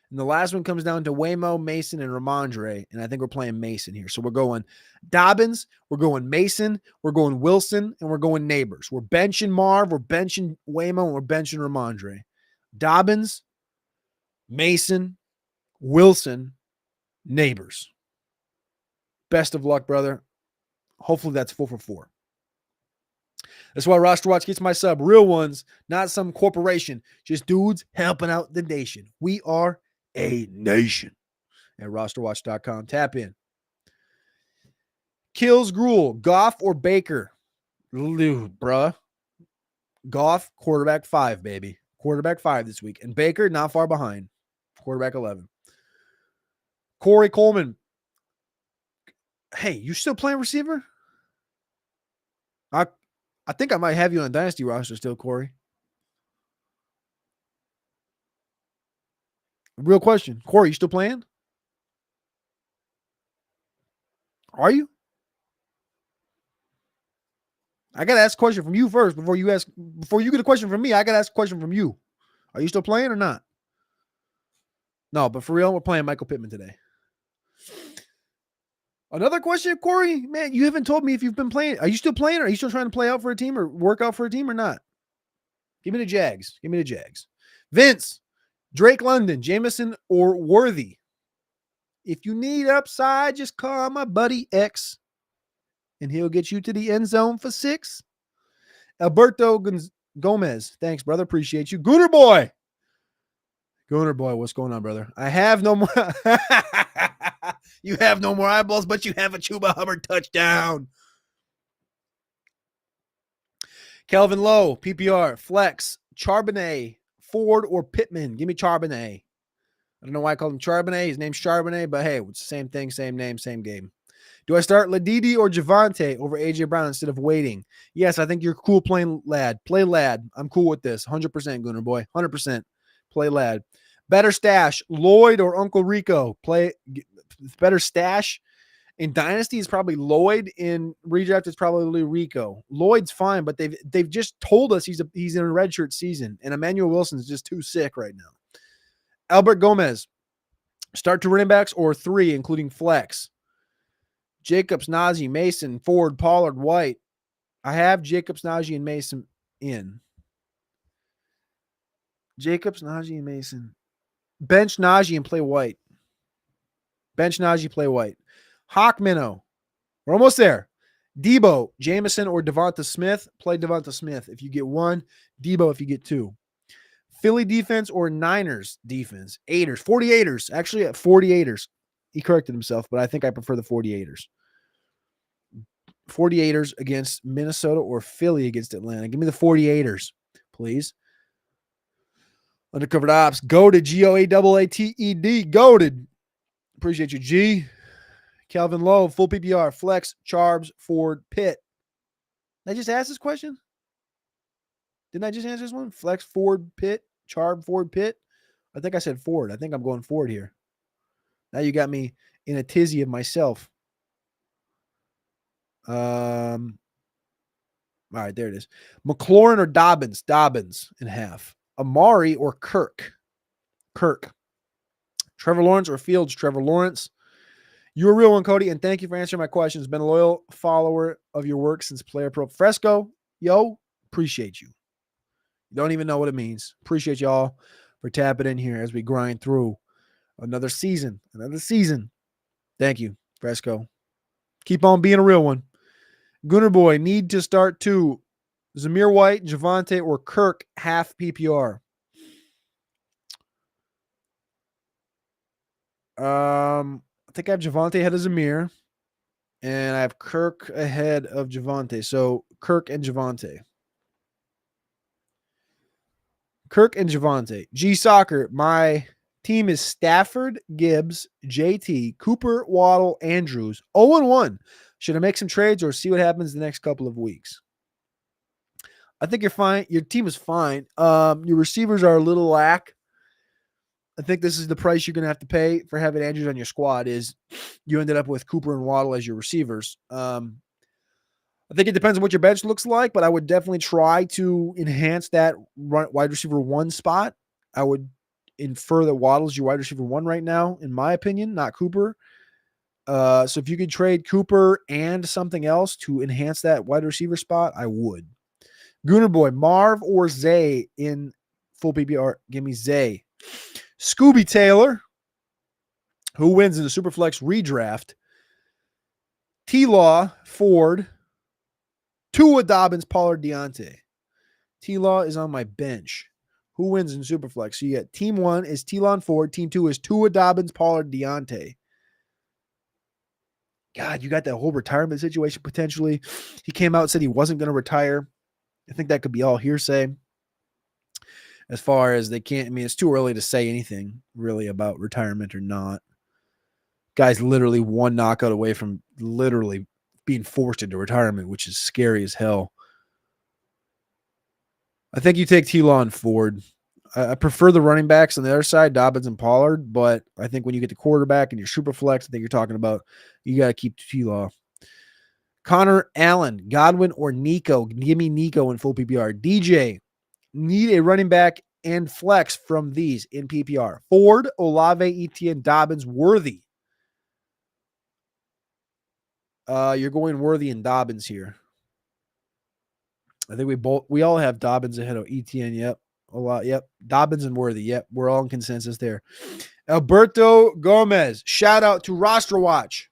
and the last one comes down to Waymo, Mason, and Ramondre, and I think we're playing Mason here. So we're going Dobbins, we're going Mason, we're going Wilson, and we're going Neighbors. We're benching Marv, we're benching Waymo, and we're benching Ramondre. Dobbins, Mason, Wilson, Neighbors. Best of luck, brother. Hopefully that's 4 for 4. That's why Roster Watch gets my sub. Real ones, not some corporation. Just dudes helping out the nation. We are a nation at rosterwatch.com. Tap in. Kills Gruel, Goff or Baker? Bruh. Goff, quarterback 5, baby. Quarterback 5 this week. And Baker, not far behind. Quarterback 11. Corey Coleman. Hey, you still playing receiver? I think I might have you on a Dynasty roster still, Corey. Real question. Corey, you still playing? Are you? I got to ask a question from you first before you get a question from me. I got to ask a question from you. Are you still playing or not? No, but for real, we're playing Michael Pittman today. Another question, Corey? Man, you haven't told me if you've been playing. Are you still playing? Or are you still trying to play out for a team or work out for a team or not? Give me the Jags. Give me the Jags. Vince, Drake London, Jameson, or Worthy? If you need upside, just call my buddy X, and he'll get you to the end zone for 6. Alberto Gomez. Thanks, brother. Appreciate you. Gooner Boy. Gooner Boy, what's going on, brother? I have no more. You have no more eyeballs, but you have a Chuba Hubbard touchdown. Kelvin Lowe, PPR, Flex, Charbonnet, Ford, or Pittman. Give me Charbonnet. I don't know why I call him Charbonnet. His name's Charbonnet, but hey, it's the same thing, same name, same game. Do I start Ladidi or Javante over A.J. Brown instead of waiting? Yes, I think you're cool playing Lad. Play Lad. I'm cool with this. 100%, Gooner Boy. 100%. Play Lad. Better stash, Lloyd or Uncle Rico? Play better stash. In Dynasty, is probably Lloyd. In redraft, it's probably Rico. Lloyd's fine, but they've just told us he's in a redshirt season, and Emmanuel Wilson's just too sick right now. Albert Gomez, start 2 running backs or 3, including flex. Jacobs, Najee, Mason, Ford, Pollard, White. I have Jacobs, Najee, and Mason in. Jacobs, Najee, and Mason. Bench Najee and play White. Bench Najee, play White. Hawk Minnow. We're almost there. Debo, Jameson, or Devonta Smith. Play Devonta Smith if you get 1. Debo if you get 2. Philly defense or Niners defense? 48ers. Actually, at 48ers. He corrected himself, but I think I prefer the 48ers. 48ers against Minnesota or Philly against Atlanta. Give me the 48ers, please. Undercovered Ops. Goated. Goated. Goated. Appreciate you, G. Calvin Lowe, full PPR. Flex, Charbs, Ford, Pitt. Did I just ask this question? Didn't I just answer this one? Flex, Ford, Pitt, Charb, Ford, Pitt. I think I said Ford. I think I'm going Ford here. Now you got me in a tizzy of myself. All right, there it is. McLaurin or Dobbins? Dobbins in half. Amari or Kirk? Kirk. Trevor Lawrence or Fields? Trevor Lawrence. You're a real one, Cody, and thank you for answering my questions. Been a loyal follower of your work since Player Pro. Fresco, yo, appreciate you. You don't even know what it means. Appreciate y'all for tapping in here as we grind through another season. Thank you, Fresco. Keep on being a real one. Gooner Boy, need to start 2. Zamir White, Javante, or Kirk, half PPR. I think I have Javante ahead of Zamir, and I have Kirk ahead of Javante. So Kirk and Javante. G Soccer, my team is Stafford, Gibbs, JT, Cooper, Waddle, Andrews. 0-1. Should I make some trades or see what happens the next couple of weeks? I think you're fine. Your team is fine. Your receivers are a little lack. I think this is the price you're going to have to pay for having Andrews on your squad is you ended up with Cooper and Waddle as your receivers. I think it depends on what your bench looks like, but I would definitely try to enhance that wide receiver 1 spot. I would infer that Waddle's your wide receiver 1 right now, in my opinion, not Cooper. So if you could trade Cooper and something else to enhance that wide receiver spot, I would. Gooner Boy, Marv or Zay in full PPR? Give me Zay. Scooby Taylor, who wins in the Superflex redraft? T-Law, Ford, Tua, Dobbins, Pollard, Deontay. T-Law is on my bench. Who wins in Superflex? So you get team 1 is T-Law and Ford. Team 2 is Tua, Dobbins, Pollard, Deontay. God, you got that whole retirement situation potentially. He came out and said he wasn't going to retire. I think that could be all hearsay. As far as they can't, I mean, it's too early to say anything really about retirement or not. Guy's literally one knockout away from literally being forced into retirement, which is scary as hell. I think you take T-Law and Ford. I prefer the running backs on the other side, Dobbins and Pollard, but I think when you get the quarterback and your super flex, I think you're talking about, you got to keep T-Law. Connor Allen, Godwin or Nico. Give me Nico in full PPR. DJ, need a running back and flex from these in PPR. Ford, Olave, Etienne, Dobbins, Worthy. You're going Worthy and Dobbins here. I think we all have Dobbins ahead of Etienne. Yep. A lot. Yep. Dobbins and Worthy. Yep. We're all in consensus there. Alberto Gomez. Shout out to RosterWatch.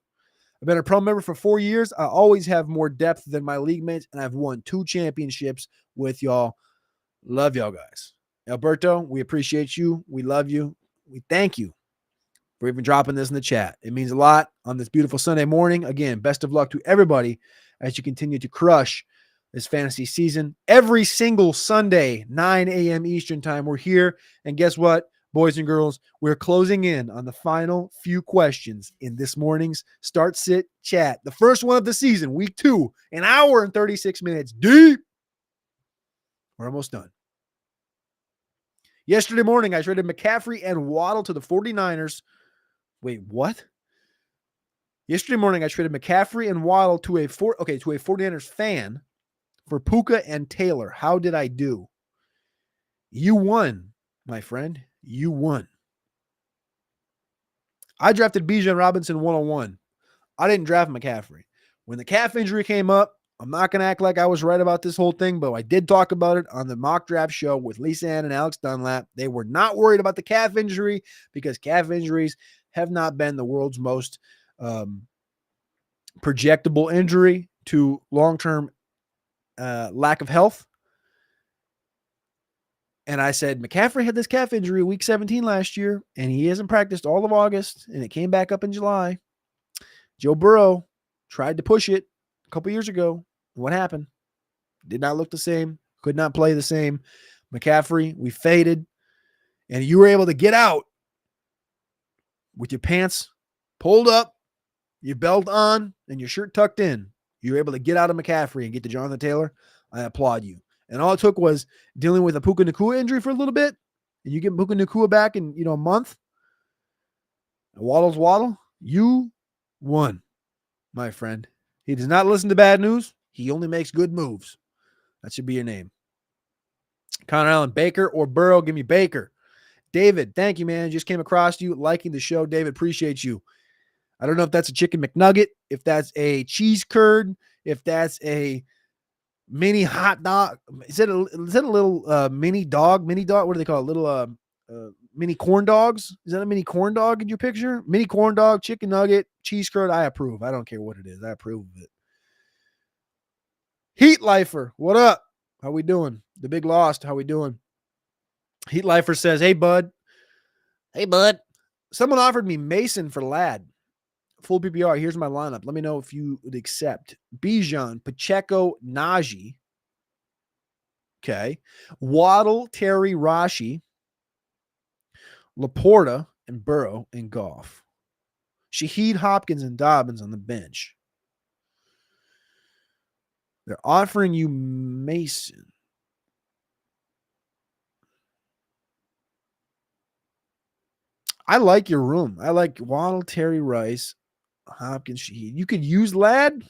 I've been a pro member for 4 years. I always have more depth than my league mates, and I've won 2 championships with y'all. Love y'all guys. Alberto, we appreciate you. We love you. We thank you for even dropping this in the chat. It means a lot on this beautiful Sunday morning. Again, best of luck to everybody as you continue to crush this fantasy season. Every single Sunday, 9 a.m. Eastern time, we're here. And guess what, boys and girls? We're closing in on the final few questions in this morning's Start Sit Chat. The first one of the season, week 2, an hour and 36 minutes deep. We're almost done. Yesterday morning, I traded McCaffrey and Waddle to the 49ers. Wait, what? Yesterday morning, I traded McCaffrey and Waddle to a 49ers fan for Puka and Taylor. How did I do? You won, my friend. You won. I drafted Bijan Robinson 101. I didn't draft McCaffrey. When the calf injury came up, I'm not going to act like I was right about this whole thing, but I did talk about it on the mock draft show with Lisa Ann and Alex Dunlap. They were not worried about the calf injury because calf injuries have not been the world's most projectable injury to long-term lack of health. And I said, McCaffrey had this calf injury week 17 last year, and he hasn't practiced all of August, and it came back up in July. Joe Burrow tried to push it a couple years ago. What happened? Did not look the same. Could not play the same. McCaffrey, we faded, and you were able to get out with your pants pulled up, your belt on, and your shirt tucked in. You were able to get out of McCaffrey and get to Jonathan Taylor. I applaud you. And all it took was dealing with a Puka Nacua injury for a little bit, and you get Puka Nacua back in a month. Waddle's Waddle. You won, my friend. He does not listen to bad news. He only makes good moves. That should be your name. Connor Allen, Baker or Burrow? Give me Baker. David, thank you, man. Just came across you liking the show. David, appreciate you. I don't know if that's a chicken McNugget, if that's a cheese curd, if that's a mini hot dog. Is it a little mini dog? Mini dog? What do they call it? Little mini corn dogs? Is that a mini corn dog in your picture? Mini corn dog, chicken nugget, cheese curd. I approve. I don't care what it is. I approve of it. Heat Lifer, what up? How we doing? The Big Lost, how we doing? Heat Lifer says, hey, bud. Hey, bud. Someone offered me Mason for Lad. Full PPR. Here's my lineup. Let me know if you would accept. Bijan, Pacheco, Najee. Okay. Waddle, Terry, Rashi. Laporta, and Burrow, and Goff. Shaheed, Hopkins, and Dobbins on the bench. They're offering you Mason. I like your room. I like Waddle, Terry, Rice, Hopkins, Shaheed. You could use Lad,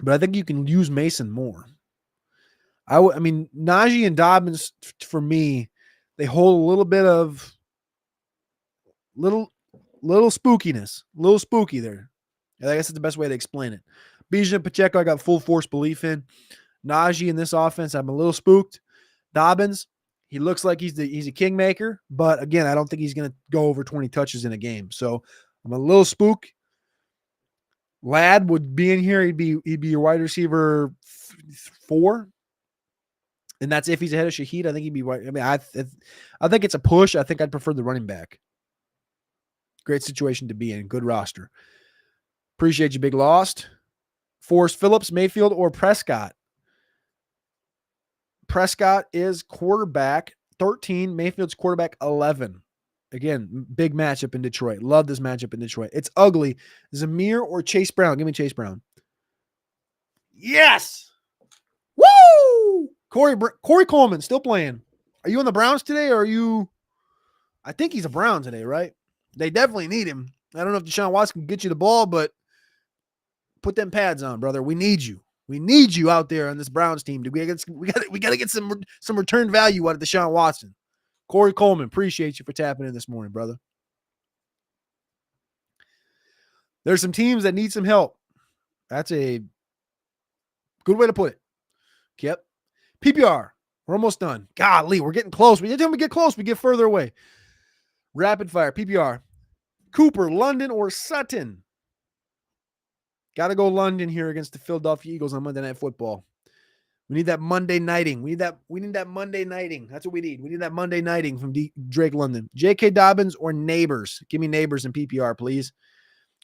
but I think you can use Mason more. I mean, Najee and Dobbins, for me, they hold a little bit of little spookiness, a little spooky there. I guess that's the best way to explain it. Bijan, Pacheco, I got full force belief in. Najee in this offense, I'm a little spooked. Dobbins, he looks like he's a kingmaker, but again, I don't think he's going to go over 20 touches in a game. So I'm a little spooked. Ladd would be in here. He'd be your wide receiver 4. And that's if he's ahead of Shaheed. I think he'd be right. I mean, I think it's a push. I think I'd prefer the running back. Great situation to be in. Good roster. Appreciate you, Big Lost. Forrest Phillips, Mayfield, or Prescott? Prescott is quarterback 13. Mayfield's quarterback 11. Again, big matchup in Detroit. Love this matchup in Detroit. It's ugly. Zamir or Chase Brown? Give me Chase Brown. Yes! Woo! Corey Coleman still playing. Are you on the Browns today, or are you? I think he's a Brown today, right? They definitely need him. I don't know if Deshaun Watson can get you the ball, but put them pads on, brother. We need you. We need you out there on this Browns team. We got to get some return value out of Deshaun Watson. Corey Coleman, appreciate you for tapping in this morning, brother. There's some teams that need some help. That's a good way to put it. Yep. PPR. We're almost done. Golly, we're getting close. Every time we get close, we get further away. Rapid fire. PPR. Cooper, London, or Sutton? Got to go London here against the Philadelphia Eagles on Monday Night Football. We need that Monday nighting. We need that Monday nighting. That's what we need. We need that Monday nighting from Drake London. J.K. Dobbins or Neighbors? Give me Neighbors in PPR, please.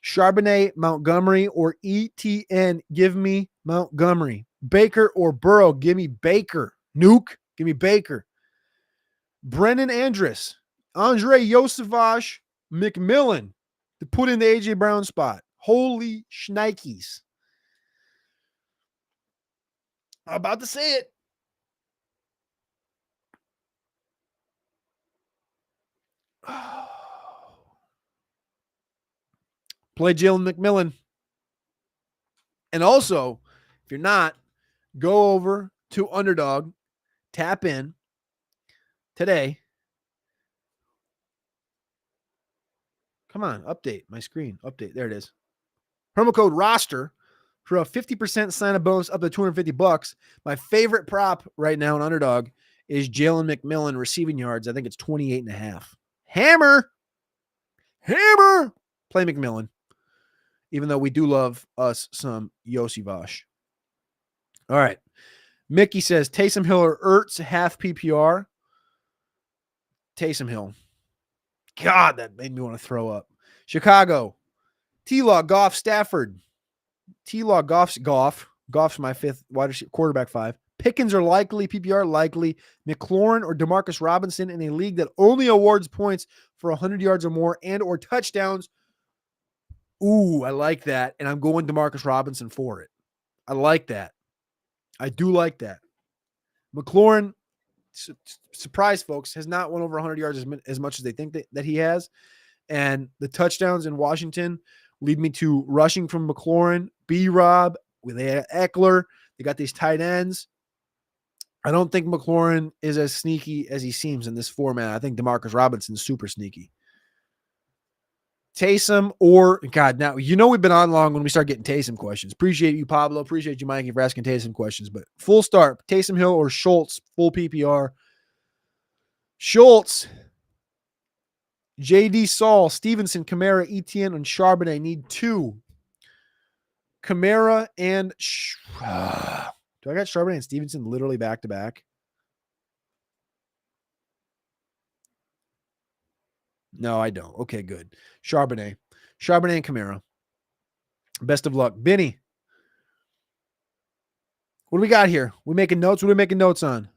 Charbonnet, Montgomery, or ETN? Give me Montgomery. Baker or Burrow? Give me Baker. Nuke? Give me Baker. Brennan Andrus, Andre Yosevach, McMillan to put in the A.J. Brown spot. Holy shnikes. I'm about to say it. Play Jalen McMillan. And also, if you're not, go over to Underdog, tap in today. Come on, update my screen. Update. There it is. Promo code ROSTER for a 50% sign-up bonus up to $250. My favorite prop right now in Underdog is Jalen McMillan receiving yards. I think it's 28.5. Hammer. Play McMillan. Even though we do love us some Yosevach. All right. Mickey says Taysom Hill or Ertz, half PPR. Taysom Hill. God, that made me want to throw up. Chicago. T-Law, Goff, Stafford. T-Law, Goff's my fifth wide receiver, quarterback 5. Pickens are likely, PPR likely. McLaurin or Demarcus Robinson in a league that only awards points for 100 yards or more and or touchdowns. Ooh, I like that. And I'm going Demarcus Robinson for it. I like that. I do like that. McLaurin, surprise, folks, has not won over 100 yards as much as they think that he has. And the touchdowns in Washington lead me to rushing from McLaurin, B-Rob, with Eckler. They got these tight ends. I don't think McLaurin is as sneaky as he seems in this format. I think Demarcus Robinson's super sneaky. Taysom or God, now you know we've been on long when we start getting Taysom questions. Appreciate you, Pablo. Appreciate you, Mikey, for asking Taysom questions. But full start, Taysom Hill or Schultz, full PPR. Schultz, JD Saul, Stevenson, Kamara, Etienne, and Charbonnet need 2. Kamara and do I got Charbonnet and Stevenson literally back to back? No, I don't. Okay, good. Charbonnet and Kamara. Best of luck. Benny, what do we got here? We making notes? What are we making notes on?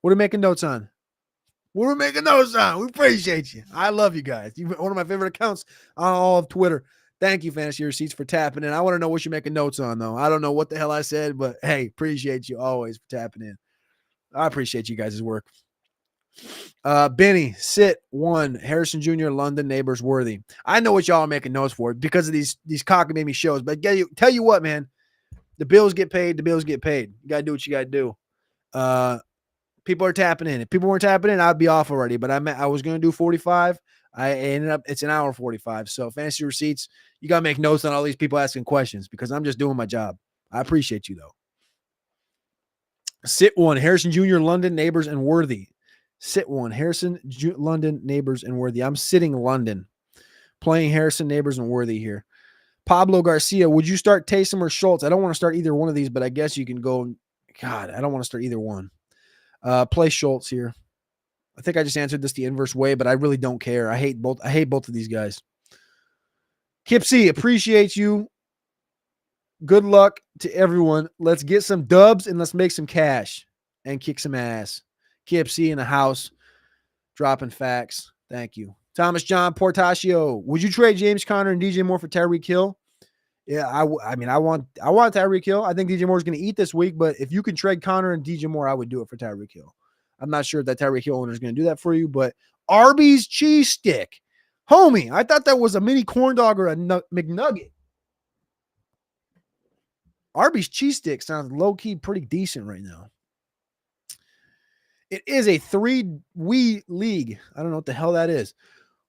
We making notes on? We appreciate you. I love you guys. You're one of my favorite accounts on all of Twitter. Thank you, Fantasy Receipts, for tapping in. I want to know what you're making notes on, though. I don't know what the hell I said, but hey, appreciate you always for tapping in. I appreciate you guys' work. Benny, sit 1. Harrison Jr., London, Neighbors, Worthy. I know what y'all are making notes for because of these cockamamie shows, but tell you what, man, the bills get paid. You got to do what you got to do. People are tapping in. If people weren't tapping in, I'd be off already, but I was going to do 45. I ended up, it's an hour 45. So Fantasy Receipts, you got to make notes on all these people asking questions because I'm just doing my job. I appreciate you, though. Sit 1, Harrison Jr., London, Neighbors, and Worthy. Sit 1, Harrison, London, Neighbors, and Worthy. I'm sitting London. Playing Harrison, Neighbors, and Worthy here. Pablo Garcia, would you start Taysom or Schultz? I don't want to start either one of these, but I guess you can go. God, I don't want to start either one. Play Schultz here. I think I just answered this the inverse way, but I really don't care. I hate both of these guys. Kip C, appreciate you. Good luck to everyone. Let's get some dubs and let's make some cash and kick some ass. Kip C in the house, dropping facts. Thank you. Thomas John Portacio, would you trade James Conner and DJ Moore for Tyreek Hill? Yeah, I want Tyreek Hill. I think DJ Moore is going to eat this week, but if you can trade Conner and DJ Moore, I would do it for Tyreek Hill. I'm not sure if that Tyreek Hill owner is going to do that for you, but Arby's cheese stick. Homie, I thought that was a mini corn dog or a McNugget. Arby's cheese stick sounds low-key pretty decent right now. It is a 3-we league. I don't know what the hell that is.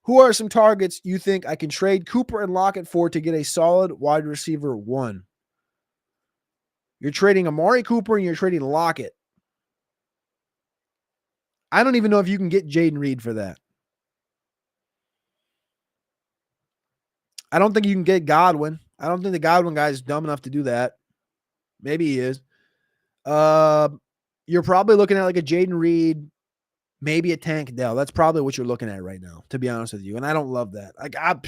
Who are some targets you think I can trade Cooper and Lockett for to get a solid wide receiver 1? You're trading Amari Cooper and you're trading Lockett. I don't even know if you can get Jaden Reed for that. I don't think you can get Godwin. I don't think the Godwin guy is dumb enough to do that. Maybe he is. You're probably looking at like a Jaden Reed, maybe a Tank Dell. That's probably what you're looking at right now, to be honest with you. And I don't love that. Like I'm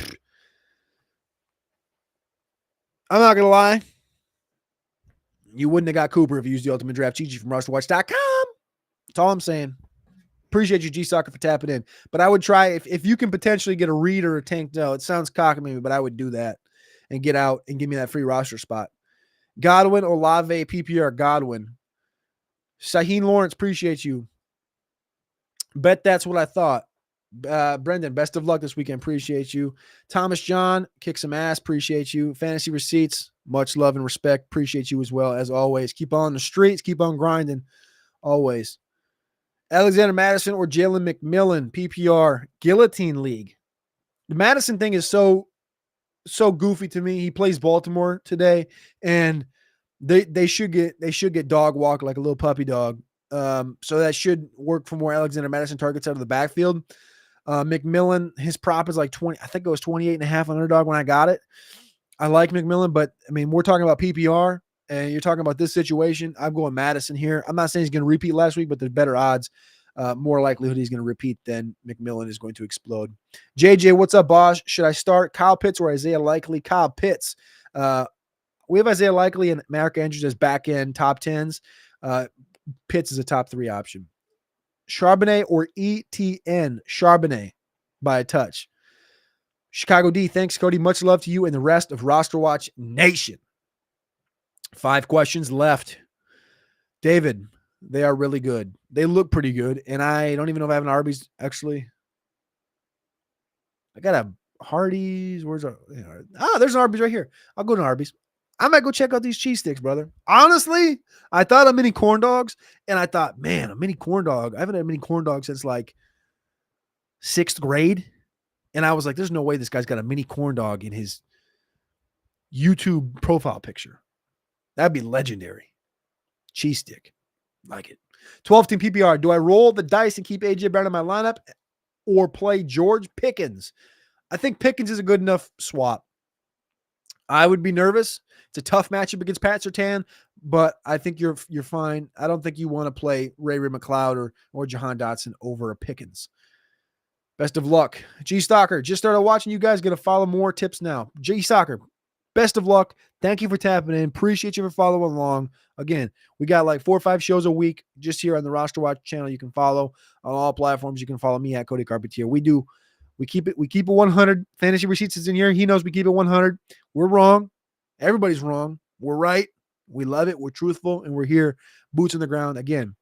not gonna lie. You wouldn't have got Cooper if you used the Ultimate Draft Cheat Sheet from RosterWatch.com. That's all I'm saying. Appreciate you, G Soccer, for tapping in. But I would try if you can potentially get a Reed or a Tank Dell. It sounds cockamamie, but I would do that and get out and give me that free roster spot. Godwin, Olave, PPR, Godwin. Shaheen Lawrence, appreciate you. Bet that's what I thought. Brendan, best of luck this weekend. Appreciate you. Thomas John, kick some ass. Appreciate you. Fantasy Receipts, much love and respect. Appreciate you as well, as always. Keep on the streets. Keep on grinding. Always. Alexander Madison or Jalen McMillan, PPR, Guillotine League. The Madison thing is so goofy to me. He plays Baltimore today, and they should get dog walked like a little puppy dog. So that should work for more Alexander Madison targets out of the backfield. McMillan, his prop is like 20. I think it was 28.5 on Underdog when I got it. I like McMillan, but I mean, we're talking about PPR and you're talking about this situation. I'm going Madison here. I'm not saying he's going to repeat last week, but there's better odds. More likelihood he's going to repeat than McMillan is going to explode. JJ, what's up, Bosch? Should I start Kyle Pitts or Isaiah Likely? Kyle Pitts. We have Isaiah Likely and Mark Andrews as back end top 10s. Pitts is a top 3 option. Charbonnet or ETN? Charbonnet by a touch. Chicago D, thanks, Cody. Much love to you and the rest of Roster Watch Nation. 5 questions left. David, they are really good. They look pretty good, and I don't even know if I have an Arby's, actually. I got a Hardee's. Where's our... there's an Arby's right here. I'll go to Arby's. I might go check out these cheese sticks, brother. Honestly, I thought of mini corn dogs, and I thought, man, a mini corn dog. I haven't had a mini corn dog since like 6th grade. And I was like, there's no way this guy's got a mini corn dog in his YouTube profile picture. That'd be legendary. Cheese stick. Like it. 12-team PPR. Do I roll the dice and keep A.J. Brown in my lineup or play George Pickens? I think Pickens is a good enough swap. I would be nervous. It's a tough matchup against Pat Surtain, but I think you're fine. I don't think you want to play Ray McLeod or Jahan Dotson over a Pickens. Best of luck. G Stalker, just started watching you guys. Going to follow more tips now. G Stalker, best of luck. Thank you for tapping in. Appreciate you for following along. Again, we got like 4 or 5 shows a week just here on the Roster Watch channel. You can follow on all platforms. You can follow me at Cody Carpentier. We keep it 100. Fantasy Receipts is in here. He knows we keep it 100. We're wrong. Everybody's wrong. We're right. We love it. We're truthful, and we're here, boots on the ground. Again,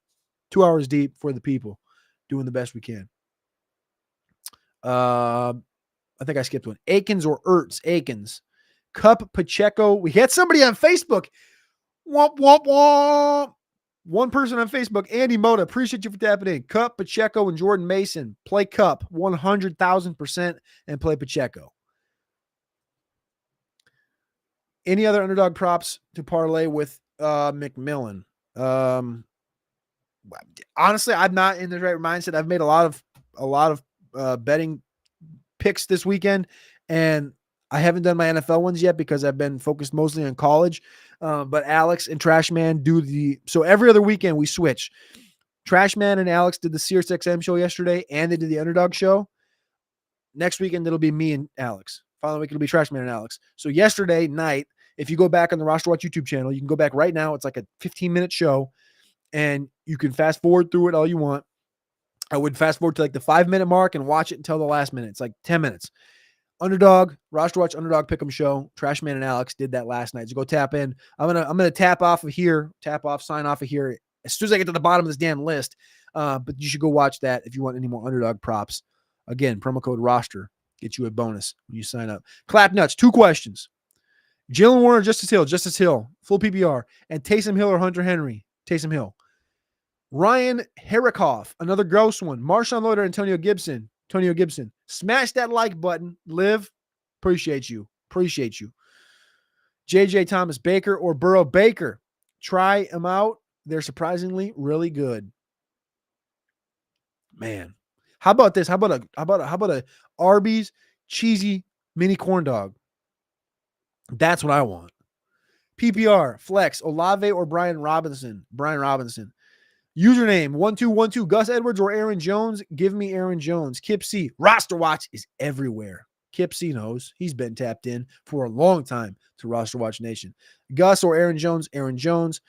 2 hours deep for the people, doing the best we can. I think I skipped one. Akins or Ertz? Akins. Cup Pacheco. We had somebody on Facebook. Womp, womp, womp. One person on Facebook, Andy Moda. Appreciate you for tapping in. Cup, Pacheco, and Jordan Mason. Play Cup 100,000% and play Pacheco. Any other underdog props to parlay with McMillan? Honestly, I'm not in the right mindset. I've made a lot of betting picks this weekend, and I haven't done my NFL ones yet because I've been focused mostly on college. But Alex and Trashman so every other weekend we switch. Trashman and Alex did the Sirius XM show yesterday, and they did the Underdog show. Next weekend, it'll be me and Alex. Following week, it'll be Trashman and Alex. So yesterday night, if you go back on the RosterWatch YouTube channel, you can go back right now. It's like a 15-minute show, and you can fast forward through it all you want. I would fast forward to like the 5-minute mark and watch it until the last minute. It's like 10 minutes. Underdog, RosterWatch Underdog Pick'em Show. Trashman and Alex did that last night. So go tap in. I'm gonna tap off of here, sign off of here as soon as I get to the bottom of this damn list. But you should go watch that if you want any more Underdog props. Again, promo code ROSTER gets you a bonus when you sign up. Clap nuts. 2 questions. Jalen Warner, Justice Hill, full PPR, and Taysom Hill or Hunter Henry. Taysom Hill. Ryan Herikoff, another gross one. Marshawn Lloyd or Antonio Gibson. Smash that like button. Liv, appreciate you. JJ Thomas Baker or Burrow Baker. Try them out. They're surprisingly really good. Man. How about this? How about a Arby's cheesy mini corn dog? That's what I want. PPR, flex, Olave or Brian Robinson. Username 1212 Gus Edwards or Aaron Jones. Give me Aaron Jones. Kip C. Roster Watch is everywhere. Kip C knows. He's been tapped in for a long time to Roster Watch Nation. Gus or Aaron Jones. Aaron Jones.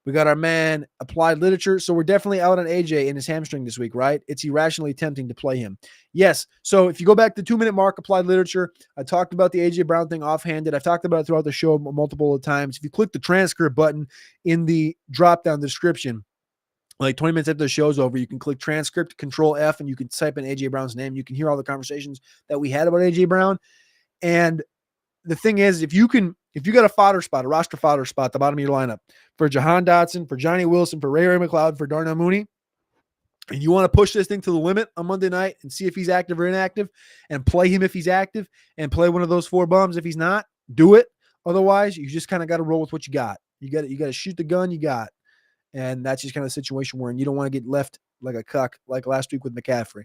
We got our man Applied Literature. So we're definitely out on AJ in his hamstring this week, right? It's irrationally tempting to play him. Yes. So if you go back to the 2-minute mark, Applied Literature, I talked about the AJ Brown thing offhanded. I've talked about it throughout the show multiple times. If you click the transcript button in the drop-down description, like 20 minutes after the show's over, you can click transcript, Control F, and you can type in AJ Brown's name. You can hear all the conversations that we had about AJ Brown. And the thing is, if you got a fodder spot, a roster fodder spot at the bottom of your lineup for Jahan Dotson, for Johnny Wilson, for Ray McLeod, for Darnell Mooney, and you want to push this thing to the limit on Monday night and see if he's active or inactive and play him if he's active and play one of those 4 bums if he's not, do it. Otherwise, you just kind of got to roll with what you got. You got to shoot the gun you got. And that's just kind of the situation we're in. You don't want to get left like a cuck like last week with McCaffrey.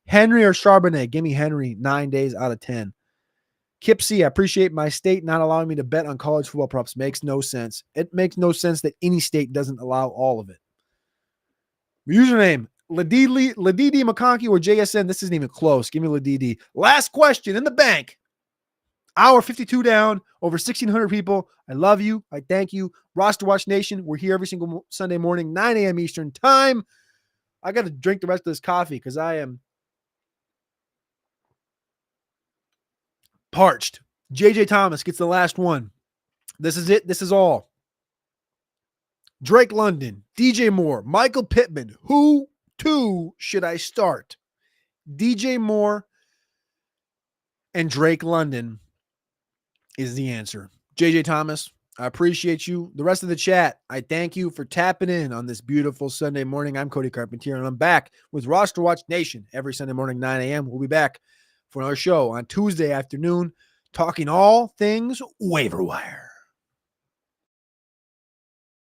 Henry or Charbonnet? Give me Henry 9 days out of 10. Kip C, I appreciate my state not allowing me to bet on college football props. Makes no sense. It makes no sense that any state doesn't allow all of it. Username, Ladidi McConkey or JSN. This isn't even close. Give me Ladidi. Last question in the bank. Hour 52 down, over 1,600 people. I love you. I thank you. Roster Watch Nation, we're here every single Sunday morning, 9 a.m. Eastern time. I got to drink the rest of this coffee because I am parched. JJ Thomas gets the last one. This is it. This is all. Drake London, DJ Moore, Michael Pittman. Who two should I start? DJ Moore and Drake London is the answer. JJ Thomas, I appreciate you. The rest of the chat, I thank you for tapping in on this beautiful Sunday morning. I'm Cody Carpentier, and I'm back with Roster Watch Nation every Sunday morning, 9 a.m. We'll be back for another show on Tuesday afternoon, talking all things waiver wire.